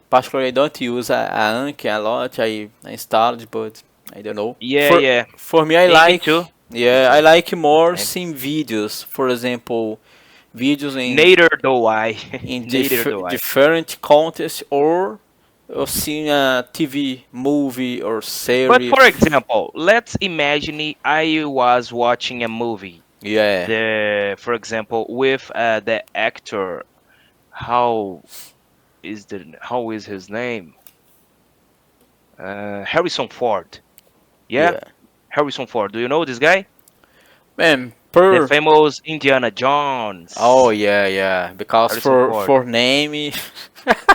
particularly don't use a Anki a lot. I installed, but I don't know. Yeah. For me, I Me like too. Yeah, I because like more seeing sometimes videos. For example, videos neither do I. in Neither do I. different contests or seeing a TV movie or But for series. example, let's imagine I was watching a movie. Yeah, For example, with the actor, how how is his name? Harrison Ford. Yeah, yeah. Harrison Ford. Do you know this guy? Man, The per famous Indiana oh Jones. yeah, yeah. Because Harrison Ford. for name,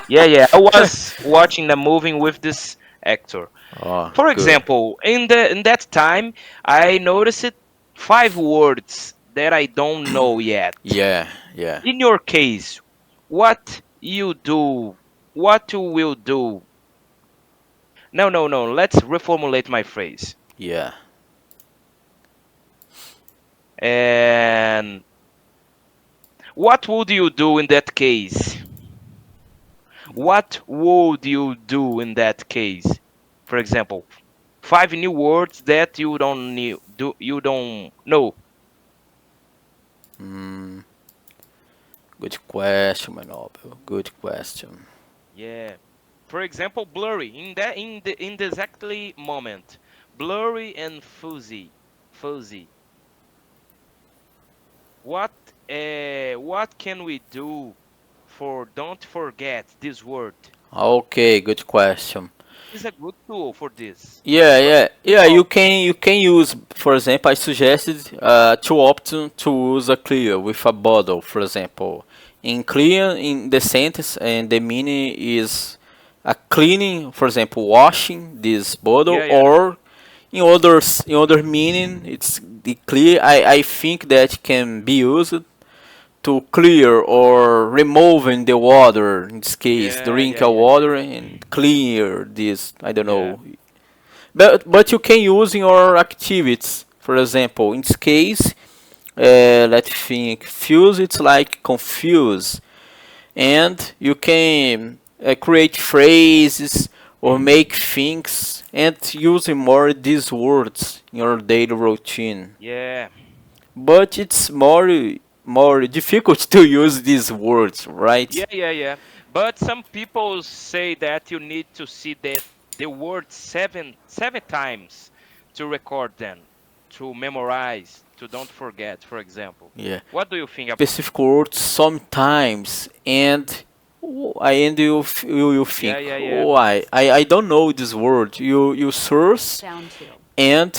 Yeah, yeah. I was watching the movie with this actor. oh For good. example, in that time, I noticed five words that I don't know yet. Yeah, yeah, In your case, what you do? What you will do? No, no, no. Let's reformulate my phrase. yeah. And what would you do in that case? What would you do in that case? For example, five new words that you don't know. Mm, good question, my noble. Good question. Yeah. For example, blurry in the exactly moment. Blurry and fuzzy. Fuzzy. What what can we do for don't forget this word? Okay, good question. Is a good tool for this. Yeah, For yeah, yeah. because You can use, for example, I suggested two options to use a clear with a bottle, for example. In clear, in the sentence, and the meaning is a cleaning, for example, washing this bottle, yeah, yeah. or in other meaning, it's the clear. I think that can be used to clear or removing the water. In this case, Yeah, drink yeah, a yeah, yeah. water and clear this. I don't Yeah. know, but you can use in your activities. For example, in this case, let's think. Fuse it's like confuse, and you can create phrases or make things and using more these words in your daily routine. Yeah. But it's more difficult to use these words, right? Yeah, yeah, yeah. But some people say that you need to see the word seven times to record them, to memorize, to don't forget, for example. Yeah. What do you think about? Specific words sometimes, and you Yeah, think yeah, yeah. why I don't know this word. You search Down to. and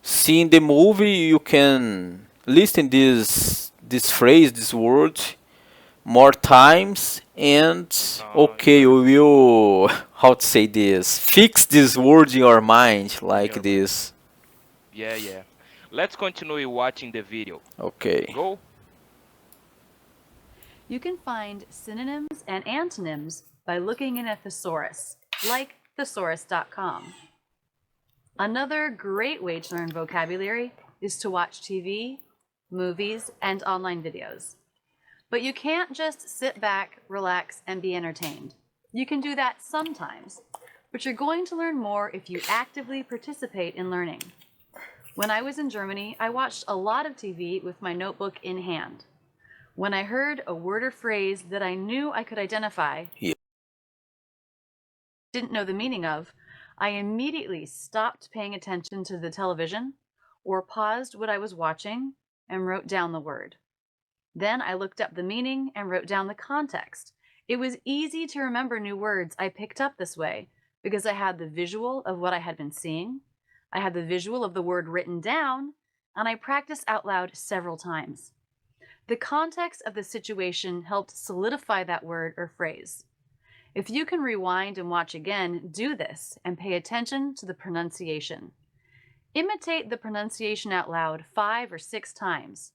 see in the movie you can listen this phrase, this word more times, and Oh, okay, you're you will how to say this, fix this word in your mind in like your mind. this. Yeah, yeah. Let's continue watching the video. Okay. Go. You can find synonyms and antonyms by looking in a thesaurus, like thesaurus.com. Another great way to learn vocabulary is to watch TV, movies, and online videos. But you can't just sit back, relax, and be entertained. You can do that sometimes, but you're going to learn more if you actively participate in learning. When I was in Germany, I watched a lot of TV with my notebook in hand. When I heard a word or phrase that I knew I could identify, Yeah. didn't know the meaning of, I immediately stopped paying attention to the television or paused what I was watching and wrote down the word. Then I looked up the meaning and wrote down the context. It was easy to remember new words I picked up this way because I had the visual of what I had been seeing, I had the visual of the word written down, and I practiced out loud several times. The context of the situation helped solidify that word or phrase. If you can rewind and watch again, do this and pay attention to the pronunciation. Imitate the pronunciation out loud 5 or 6 times.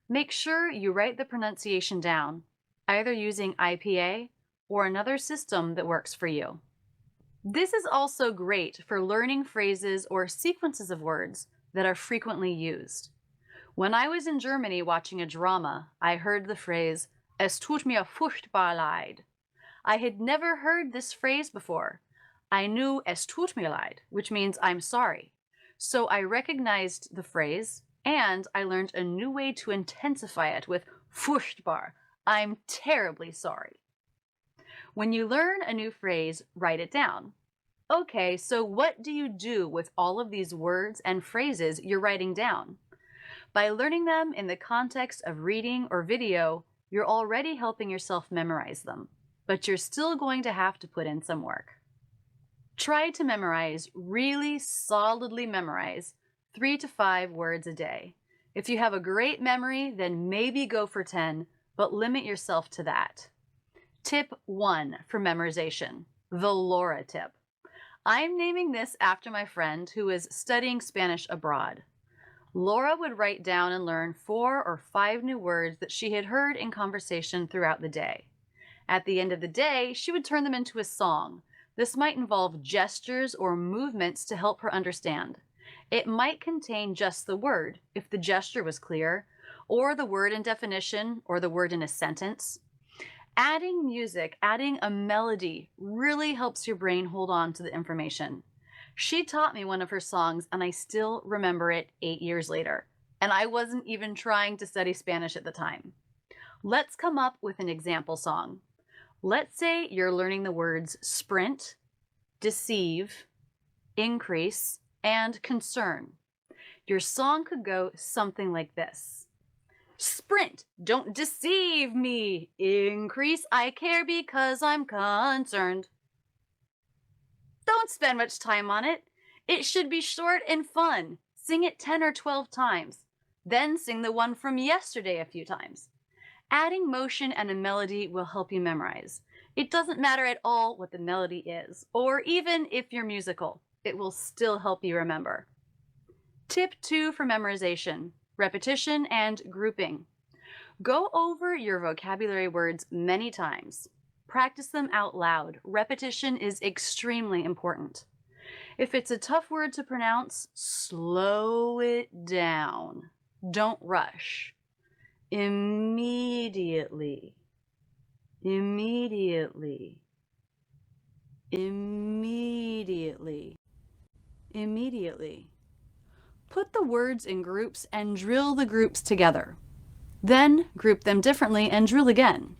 Make sure you write the pronunciation down, either using IPA or another system that works for you. This is also great for learning phrases or sequences of words that are frequently used. When I was in Germany watching a drama, I heard the phrase, "Es tut mir furchtbar leid." I had never heard this phrase before. I knew "Es tut mir leid," which means "I'm sorry." So I recognized the phrase and I learned a new way to intensify it with furchtbar. I'm terribly sorry. When you learn a new phrase, write it down. Okay, so what do you do with all of these words and phrases you're writing down? By learning them in the context of reading or video, you're already helping yourself memorize them, but you're still going to have to put in some work. Try to memorize, really solidly memorize, 3 to 5 words a day. If you have a great memory, then maybe go for 10, but limit yourself to that. Tip 1 for memorization, the Laura tip. I'm naming this after my friend who is studying Spanish abroad. Laura would write down and learn 4 or 5 new words that she had heard in conversation throughout the day. At the end of the day, she would turn them into a song. This might involve gestures or movements to help her understand. It might contain just the word, if the gesture was clear, or the word in definition, or the word in a sentence. Adding music, adding a melody, really helps your brain hold on to the information. She taught me one of her songs, and I still remember it 8 years later. And I wasn't even trying to study Spanish at the time. Let's come up with an example song. Let's say you're learning the words sprint, deceive, increase, and concern. Your song could go something like this. Sprint, don't deceive me. Increase, I care because I'm concerned. Don't spend much time on it. It should be short and fun. Sing it 10 or 12 times. Then sing the one from yesterday a few times. Adding motion and a melody will help you memorize. It doesn't matter at all what the melody is, or even if you're musical, it will still help you remember. Tip 2 for memorization, repetition and grouping. Go over your vocabulary words many times. Practice them out loud. Repetition is extremely important. If it's a tough word to pronounce, slow it down. Don't rush. Immediately, immediately, immediately, immediately. Put the words in groups and drill the groups together. Then group them differently and drill again.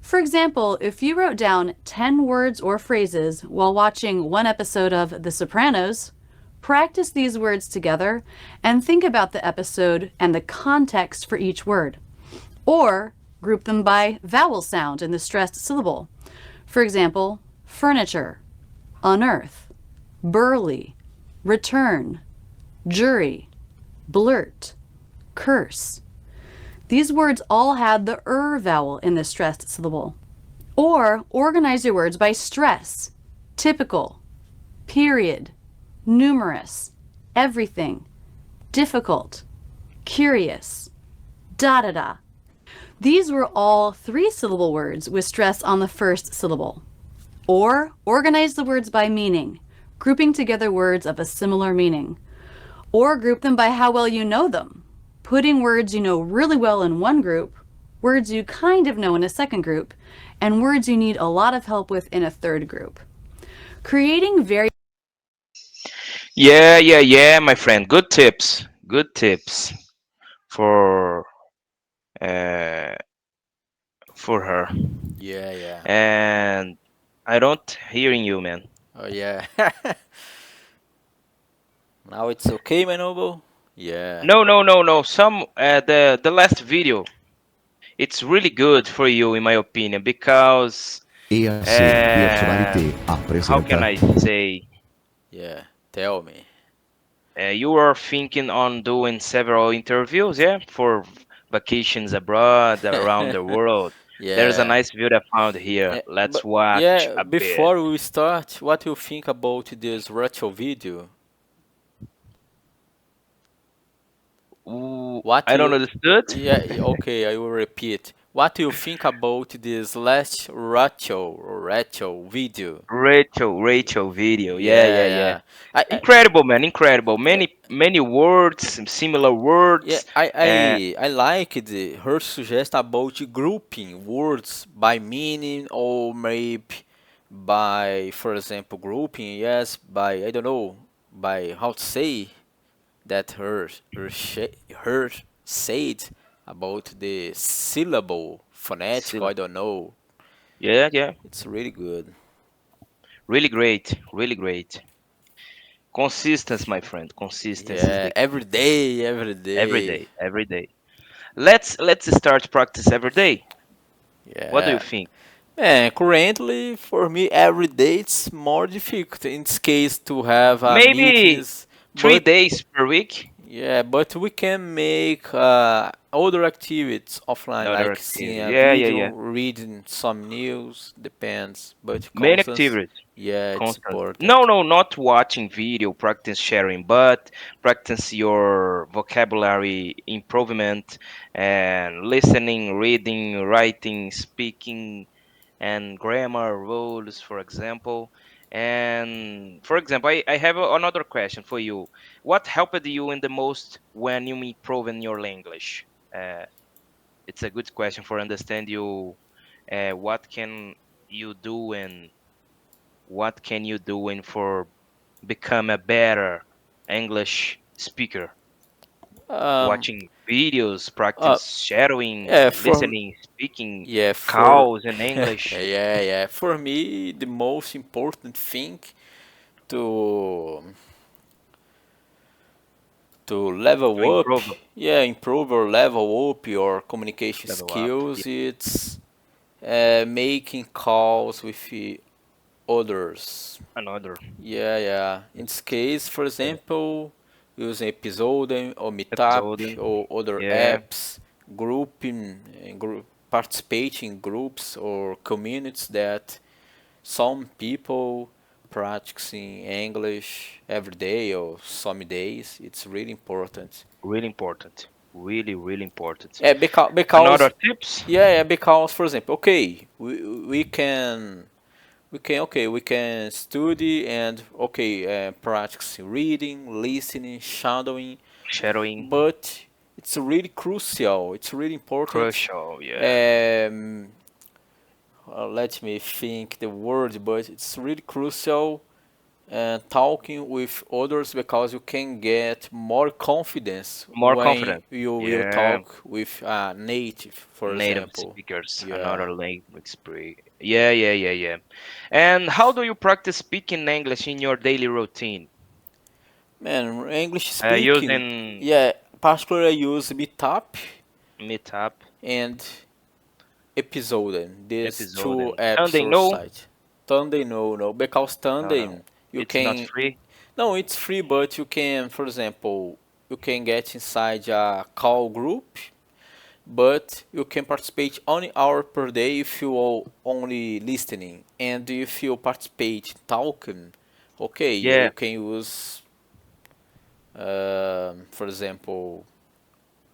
For example, if you wrote down 10 words or phrases while watching one episode of The Sopranos, practice these words together and think about the episode and the context for each word. Or group them by vowel sound in the stressed syllable. For example, furniture, unearth, burly, return, jury, blurt, curse. These words all had the vowel in the stressed syllable. Or organize your words by stress, typical, period, numerous, everything, difficult, curious, da-da-da. These were all 3-syllable words with stress on the first syllable. Or organize the words by meaning, grouping together words of a similar meaning. Or group them by how well you know them, putting words you know really well in one group, words you kind of know in a second group, and words you need a lot of help with in a third group. Creating very Yeah, my friend. Good tips. Good tips for uh, for her. Yeah, yeah. And I don't hearing you, man. Oh, yeah. Now it's okay, my noble? Yeah. No. Some the last video. It's really good for you, in my opinion, because EAC uh, Virtuality how can presenta I say? Yeah. Tell me. You are thinking on doing several interviews, yeah, for vacations abroad, around the world. There's a Yeah. nice view I found here. Let's But watch yeah, a bit. before we start, what you think about this retro video? Ooh, What I don't you understood. Yeah, okay, I will repeat. What do you think about this last retro video? Rachel video. Yeah, Yeah. yeah. I Incredible, man. Incredible. yeah, Many words, similar yeah, words. Uh, I liked her suggest about grouping words by meaning or maybe by, for example, grouping, yes, by, I don't know. by how to say that her said about the syllable phonetic. I Syllable. don't know. Yeah, yeah. It's really good. Really great. Really great. Consistency, my friend. Consistency is Yeah, the every key. day, every Every day. day. Every day. Let's start practice every day. What do you Yeah. think? Man, currently for me every day it's more difficult in this case to have Maybe meetings, three but days per week. yeah, but we can make other activities offline, Other like seeing activity. a Yeah, yeah, video, yeah. reading some news, depends. But Main constance, activities. yeah, it's Constant. No, important. no, not watching video, practice sharing, but practice your vocabulary improvement and listening, reading, writing, speaking, and grammar rules, for example. And for example, I have another question for you. What helped you in the most when you improve in your language? It's a good question for understand you. What can you do and what can you do in for become a better English speaker? Um, Watching videos, uh, practice shadowing, yeah, listening, speaking yeah, for calls in English yeah, for me the most important thing to to level up, improve yeah, improve or level up your communication level up. skills. Yeah, It's making calls with others. another Yeah, yeah. In this case, for example, using Episode or Meetup episode. or other Yeah, apps, grouping, participating in groups or communities that some people practicing English every day or some days. It's really important. really important. Really, really important. Yeah, because Another tips. yeah, because for example, okay, we can study and okay, practice reading, listening, shadowing, Shadowing, but it's really crucial. It's really important. crucial. Yeah, Um, let me think the word, but it's really crucial talking with others because you can get more confidence more when confident. you will Yeah, talk with a native, for native example. speakers, Yeah. another language speak. Yeah, yeah, yeah, yeah. And how do you practice speaking English in your daily routine? Man, English speaking, Using yeah, particularly I use Meetup Meetup, and Episode. These episode, two and apps Sunday? or No, site. Sunday, no, because no, Sunday no. you It's not can, free. no, it's free, but you can, for example, you can get inside a call group, but you can participate only hour per day if you are only listening, and if you participate talking, okay, Yeah, you can use, for example,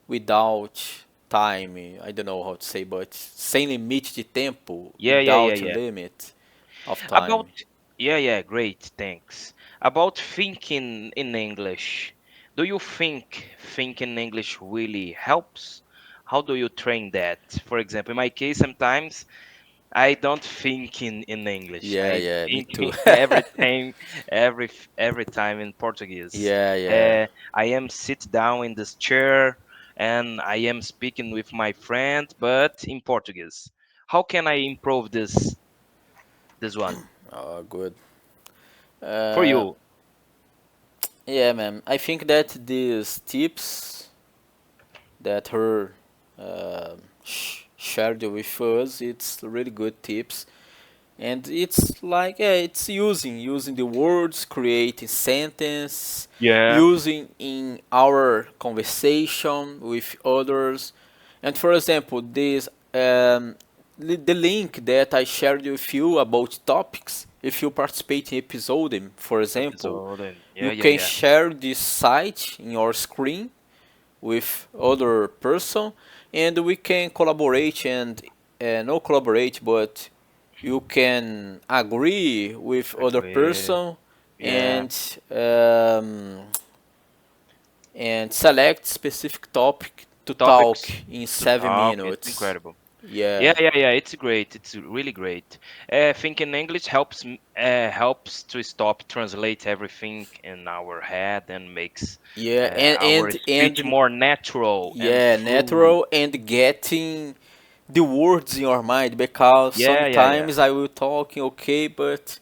without time, I don't know how to say, but sem limite de tempo, yeah, yeah, yeah, without a yeah. limit of About time. yeah, yeah, great, thanks. About thinking in English. Do you think in English really helps? How do you train that? For example, in my case, sometimes I don't think in English. Yeah, I yeah, me think too. everything, every time in Portuguese. Yeah, yeah. I am sit down in this chair and I am speaking with my friend, but in Portuguese. How can I improve this one Oh, good. for Uh, you? yeah, man. I think that these tips that her shared with us, it's really good tips. And it's like, yeah, it's using the words, creating sentence, Yeah, using in our conversation with others. And for example, this the link that I shared with you about topics, if you participate in episode, for example, episode and you yeah, yeah, can yeah. share this site in your screen with other person, and we can collaborate and not collaborate, but you can agree with other Agree. person Yeah, um, and select specific topic to talk topics in to seven talk. It's minutes. incredible. Yeah. Yeah. It's great. It's really great. Thinking English helps to stop translate everything in our head and makes Yeah, our speech more natural and yeah, fluid. natural and getting the words in your mind because Yeah. sometimes I will talking okay, but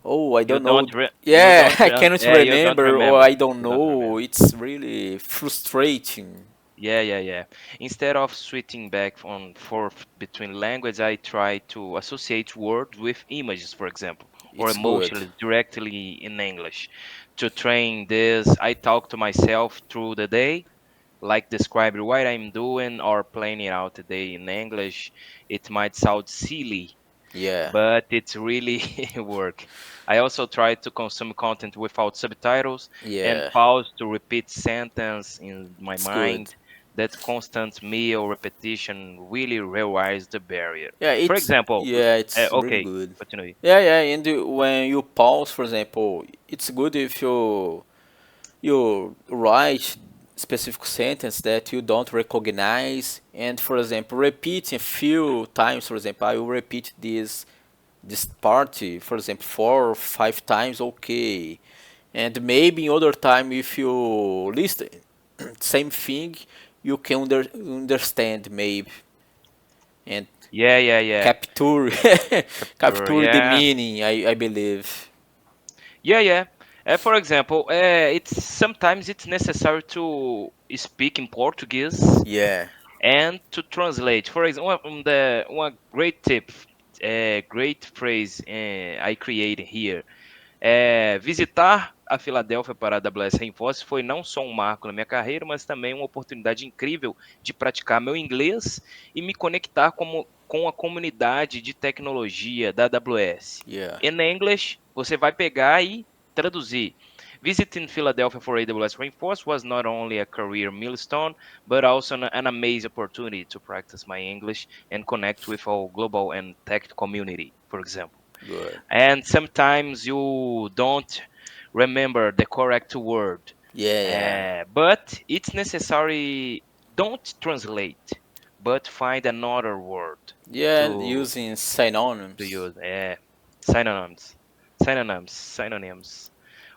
oh, I You don't know. don't re you Yeah, don't I re cannot yeah, you don't remember or remember. I don't You don't know. remember. It's really frustrating. Yeah. Instead of switching back and forth between language, I try to associate words with images, for example, or It's good. emotions directly in English. To train this, I talk to myself through the day, like describing what I'm doing or planning out the day in English. It might sound silly, Yeah, but it's really work. I also try to consume content without subtitles and yeah, pause to repeat sentence in my it's good. mind. That constant meal repetition really requires the barrier. For It's example, yeah, it's really okay, good. continue. Yeah, and when you pause, for example, it's good if you write specific sentence that you don't recognize, and for example, repeating a few times. For example, I will repeat this party, for example, 4 or 5 times, okay, and maybe in other time if you listen same thing, you can understand maybe and Yeah. capture Capture, capture the yeah. meaning. I believe. Yeah. For example, it's sometimes it's necessary to speak in Portuguese Yeah, and to translate. For example, one great tip, great phrase I created here. Visitar a Filadélfia para a AWS Reinforce foi não só um marco na minha carreira, mas também uma oportunidade incrível de praticar meu inglês e me conectar com a comunidade de tecnologia da AWS. yeah, In English, você vai pegar e traduzir. Visiting Philadelphia for AWS Reinforce was not only a career milestone, but also an amazing opportunity to practice my English and connect with our global and tech community, for example. good. And sometimes you don't remember the correct word, Yeah. but it's necessary. Don't translate, but find another word Yeah, to using synonyms. use. Synonyms, synonyms.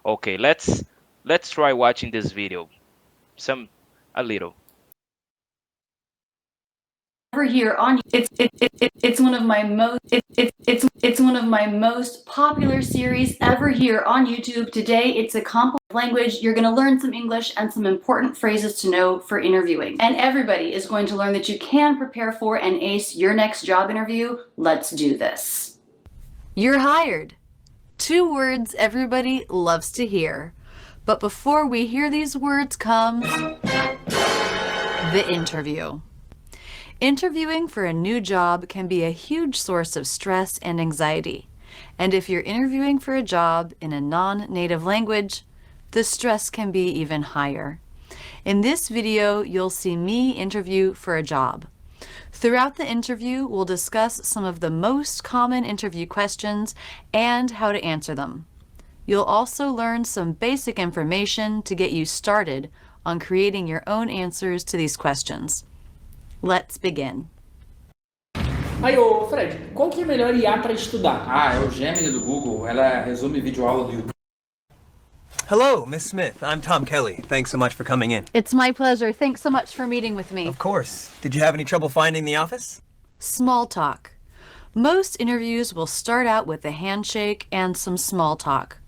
Okay, let's try watching this video. Some a little. Ever here on it's one of my most it's one of my most popular series ever here on YouTube. Today it's a complex language. You're going to learn some English and some important phrases to know for interviewing. And everybody is going to learn that you can prepare for and ace your next job interview. Let's do this. You're hired. 2 words everybody loves to hear. But before we hear these words comes the interview. Interviewing for a new job can be a huge source of stress and anxiety. And if you're interviewing for a job in a non-native language, the stress can be even higher. In this video, you'll see me interview for a job. Throughout the interview, we'll discuss some of the most common interview questions and how to answer them. You'll also learn some basic information to get you started on creating your own answers to these questions. Let's begin. Aí, ô Fred, qual que é a melhor IA para estudar? Ah, é o Gemini do Google. Ela resume videoaula do YouTube. Hello, Miss Smith. I'm Tom Kelly. Thanks so much for coming in. It's my pleasure. Thanks so much for meeting with me. Of course. Did you have any trouble finding the office? Small talk. Most interviews will start out with a handshake and some small talk.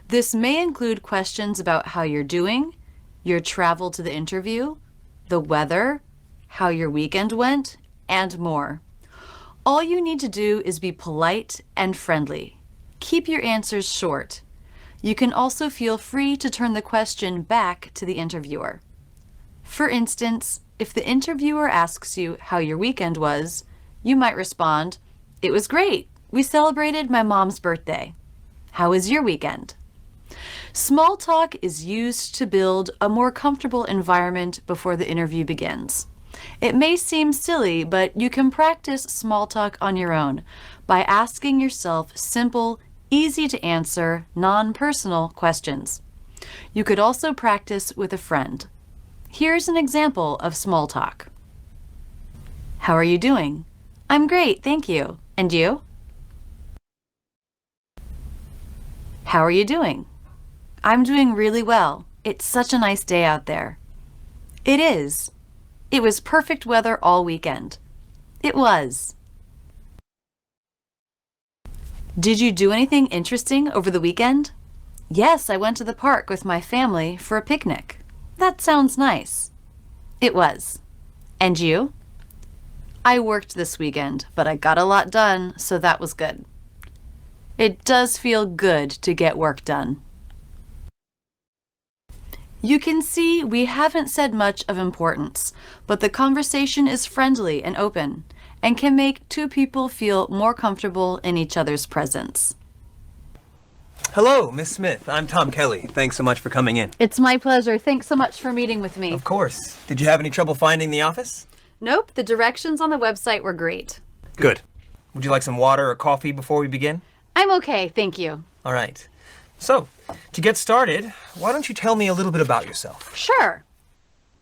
This may include questions about how you're doing, your travel to the interview, the weather, how your weekend went, and more. All you need to do is be polite and friendly. Keep your answers short. You can also feel free to turn the question back to the interviewer. For instance, if the interviewer asks you how your weekend was, you might respond, "It was great. We celebrated my mom's birthday. How was your weekend?" Small talk is used to build a more comfortable environment before the interview begins. It may seem silly, but you can practice small talk on your own by asking yourself simple, easy to answer, non-personal questions. You could also practice with a friend. Here's an example of small talk. How are you doing? I'm great, thank you. And you? How are you doing? I'm doing really well. It's such a nice day out there. It is. It was perfect weather all weekend. It was. Did you do anything interesting over the weekend? Yes, I went to the park with my family for a picnic. That sounds nice. It was. And you? I worked this weekend, but I got a lot done, so that was good. It does feel good to get work done. You can see we haven't said much of importance, but the conversation is friendly and open and can make two people feel more comfortable in each other's presence. Hello, Miss Smith. I'm Tom Kelly. Thanks so much for coming in. It's my pleasure. Thanks so much for meeting with me. Of course. Did you have any trouble finding the office? Nope, the directions on the website were great. Good. Would you like some water or coffee before we begin? I'm okay, thank you. All right. So, to get started, why don't you tell me a little bit about yourself? Sure.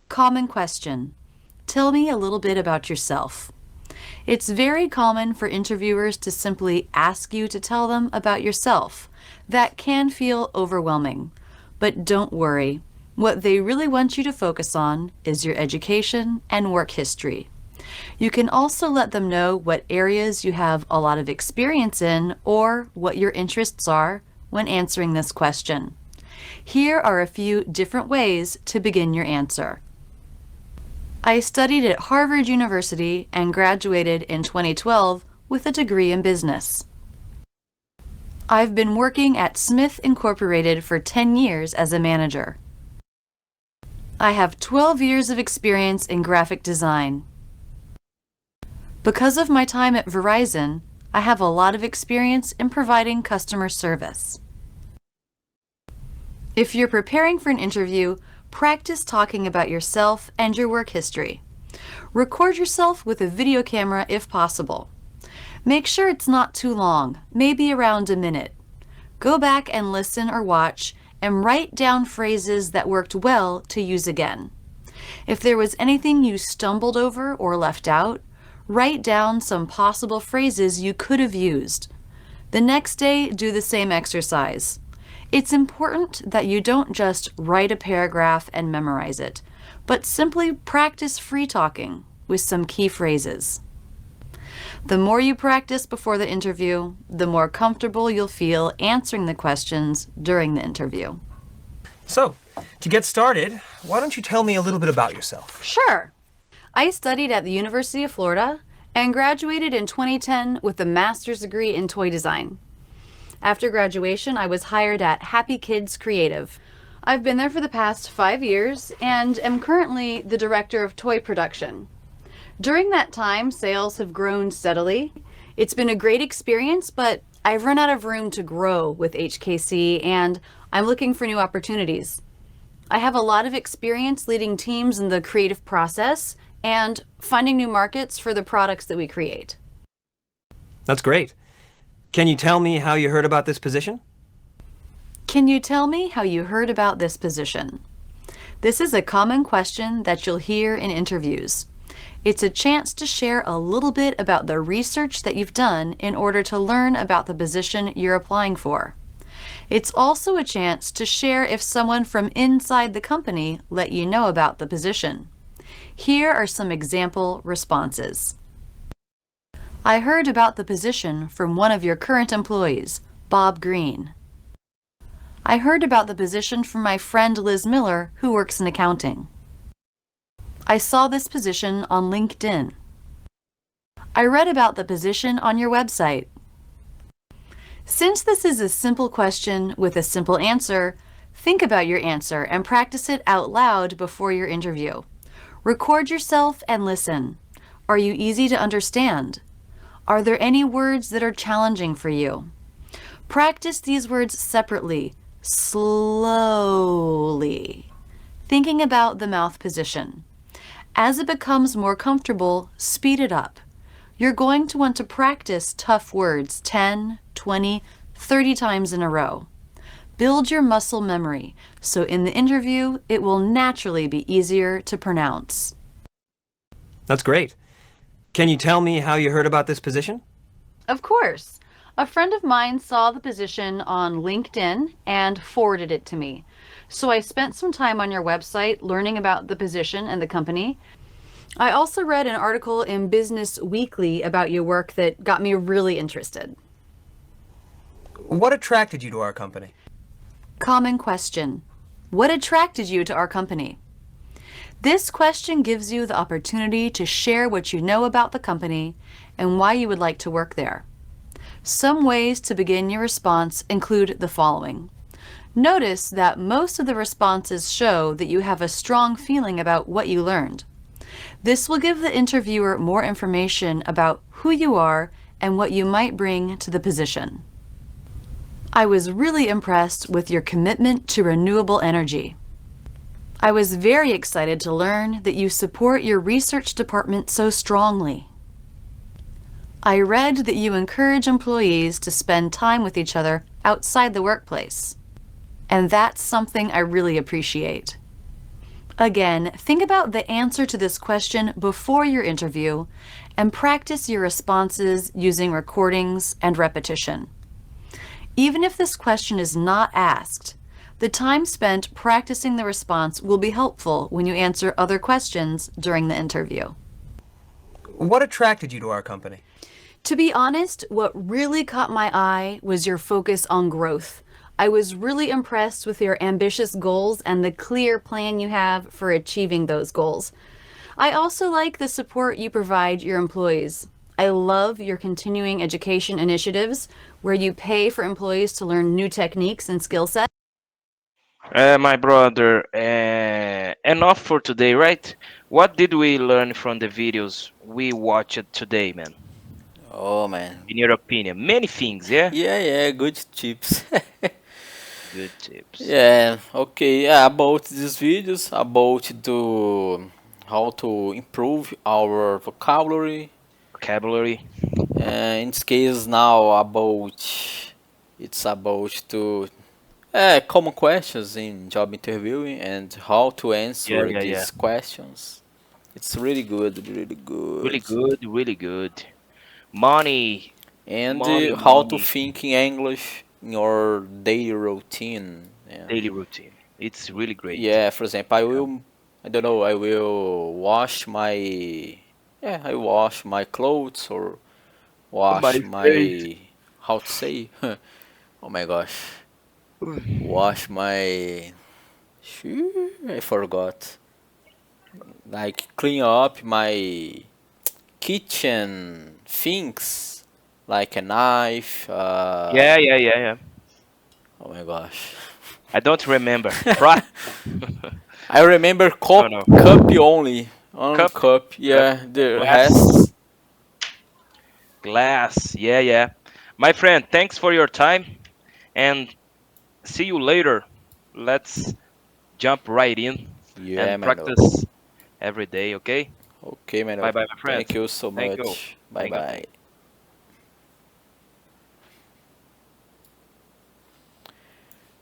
Common question. Tell me a little bit about yourself. It's very common for interviewers to simply ask you to tell them about yourself. That can feel overwhelming. But don't worry. What they really want you to focus on is your education and work history. You can also let them know what areas you have a lot of experience in or what your interests are when answering this question. Here are a few different ways to begin your answer. I studied at Harvard University and graduated in 2012 with a degree in business. I've been working at Smith Incorporated for 10 years as a manager. I have 12 years of experience in graphic design. Because of my time at Verizon, I have a lot of experience in providing customer service. If you're preparing for an interview, practice talking about yourself and your work history. Record yourself with a video camera if possible. Make sure it's not too long, maybe around a minute. Go back and listen or watch and write down phrases that worked well to use again. If there was anything you stumbled over or left out, write down some possible phrases you could have used. The next day, do the same exercise. It's important that you don't just write a paragraph and memorize it, but simply practice free talking with some key phrases. The more you practice before the interview, the more comfortable you'll feel answering the questions during the interview. So, to get started, why don't you tell me a little bit about yourself? Sure. I studied at the University of Florida and graduated in 2010 with a master's degree in toy design. After graduation, I was hired at Happy Kids Creative. I've been there for the past 5 years and am currently the director of toy production. During that time, sales have grown steadily. It's been a great experience, but I've run out of room to grow with HKC and I'm looking for new opportunities. I have a lot of experience leading teams in the creative process and finding new markets for the products that we create. That's great. Can you tell me how you heard about this position? Can you tell me how you heard about this position? This is a common question that you'll hear in interviews. It's a chance to share a little bit about the research that you've done in order to learn about the position you're applying for. It's also a chance to share if someone from inside the company let you know about the position. Here are some example responses. I heard about the position from one of your current employees, Bob Green. I heard about the position from my friend Liz Miller, who works in accounting. I saw this position on LinkedIn. I read about the position on your website. Since this is a simple question with a simple answer, think about your answer and practice it out loud before your interview. Record yourself and listen. Are you easy to understand? Are there any words that are challenging for you? Practice these words separately, slowly, thinking about the mouth position. As it becomes more comfortable, speed it up. You're going to want to practice tough words 10, 20, 30 times in a row. Build your muscle memory, so in the interview, it will naturally be easier to pronounce. That's great. Can you tell me how you heard about this position? Of course. A friend of mine saw the position on LinkedIn and forwarded it to me. So I spent some time on your website learning about the position and the company. I also read an article in Business Weekly about your work that got me really interested. What attracted you to our company? Common question. What attracted you to our company? This question gives you the opportunity to share what you know about the company and why you would like to work there. Some ways to begin your response include the following. Notice that most of the responses show that you have a strong feeling about what you learned. This will give the interviewer more information about who you are and what you might bring to the position. I was really impressed with your commitment to renewable energy. I was very excited to learn that you support your research department so strongly. I read that you encourage employees to spend time with each other outside the workplace. And that's something I really appreciate. Again, think about the answer to this question before your interview and practice your responses using recordings and repetition. Even if this question is not asked, the time spent practicing the response will be helpful when you answer other questions during the interview. What attracted you to our company? To be honest, what really caught my eye was your focus on growth. I was really impressed with your ambitious goals and the clear plan you have for achieving those goals. I also like the support you provide your employees. I love your continuing education initiatives where you pay for employees to learn new techniques and skill sets. My brother, enough for today, right? What did we learn from the videos we watched today, man? Oh man. In your opinion, many things, yeah? Yeah, good tips. Good tips. Yeah, okay. Yeah, about these videos, about to how to improve our vocabulary. Vocabulary. In this case now it's about to common questions in job interviewing and how to Yeah, answer yeah, yeah. these questions. It's really good, really Really good. good, really good. Money, And money, how to money. think in English in your daily routine. Yeah. Daily routine. It's really great. Yeah, for example, I don't know, I will wash my, I wash my clothes or On my wash face. my, how to say? Oh my gosh. Wash my, I forgot. Like clean up my kitchen things, like a knife. Yeah, yeah, yeah, yeah. Oh my gosh. I don't remember. Pra. I remember No, cup, no. cup only. Only Cup, cup. cup, Yeah, the glass, rest. glass. Yeah, yeah. My friend, thanks for your time and see you later. Let's jump right in Yeah, and my note. practice every day, okay? Okay, my Bye note. bye, my friend. Thank you so Thank you. much. Bye Thank you. bye.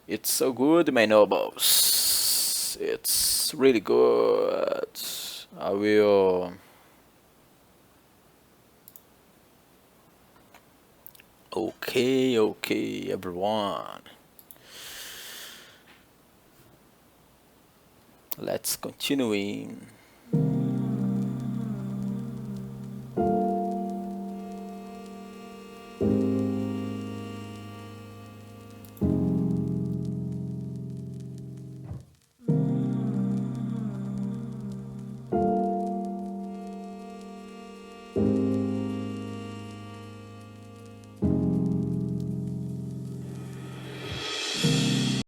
It's so good, my nobles. It's really good. I will. Okay, everyone. Let's continuing.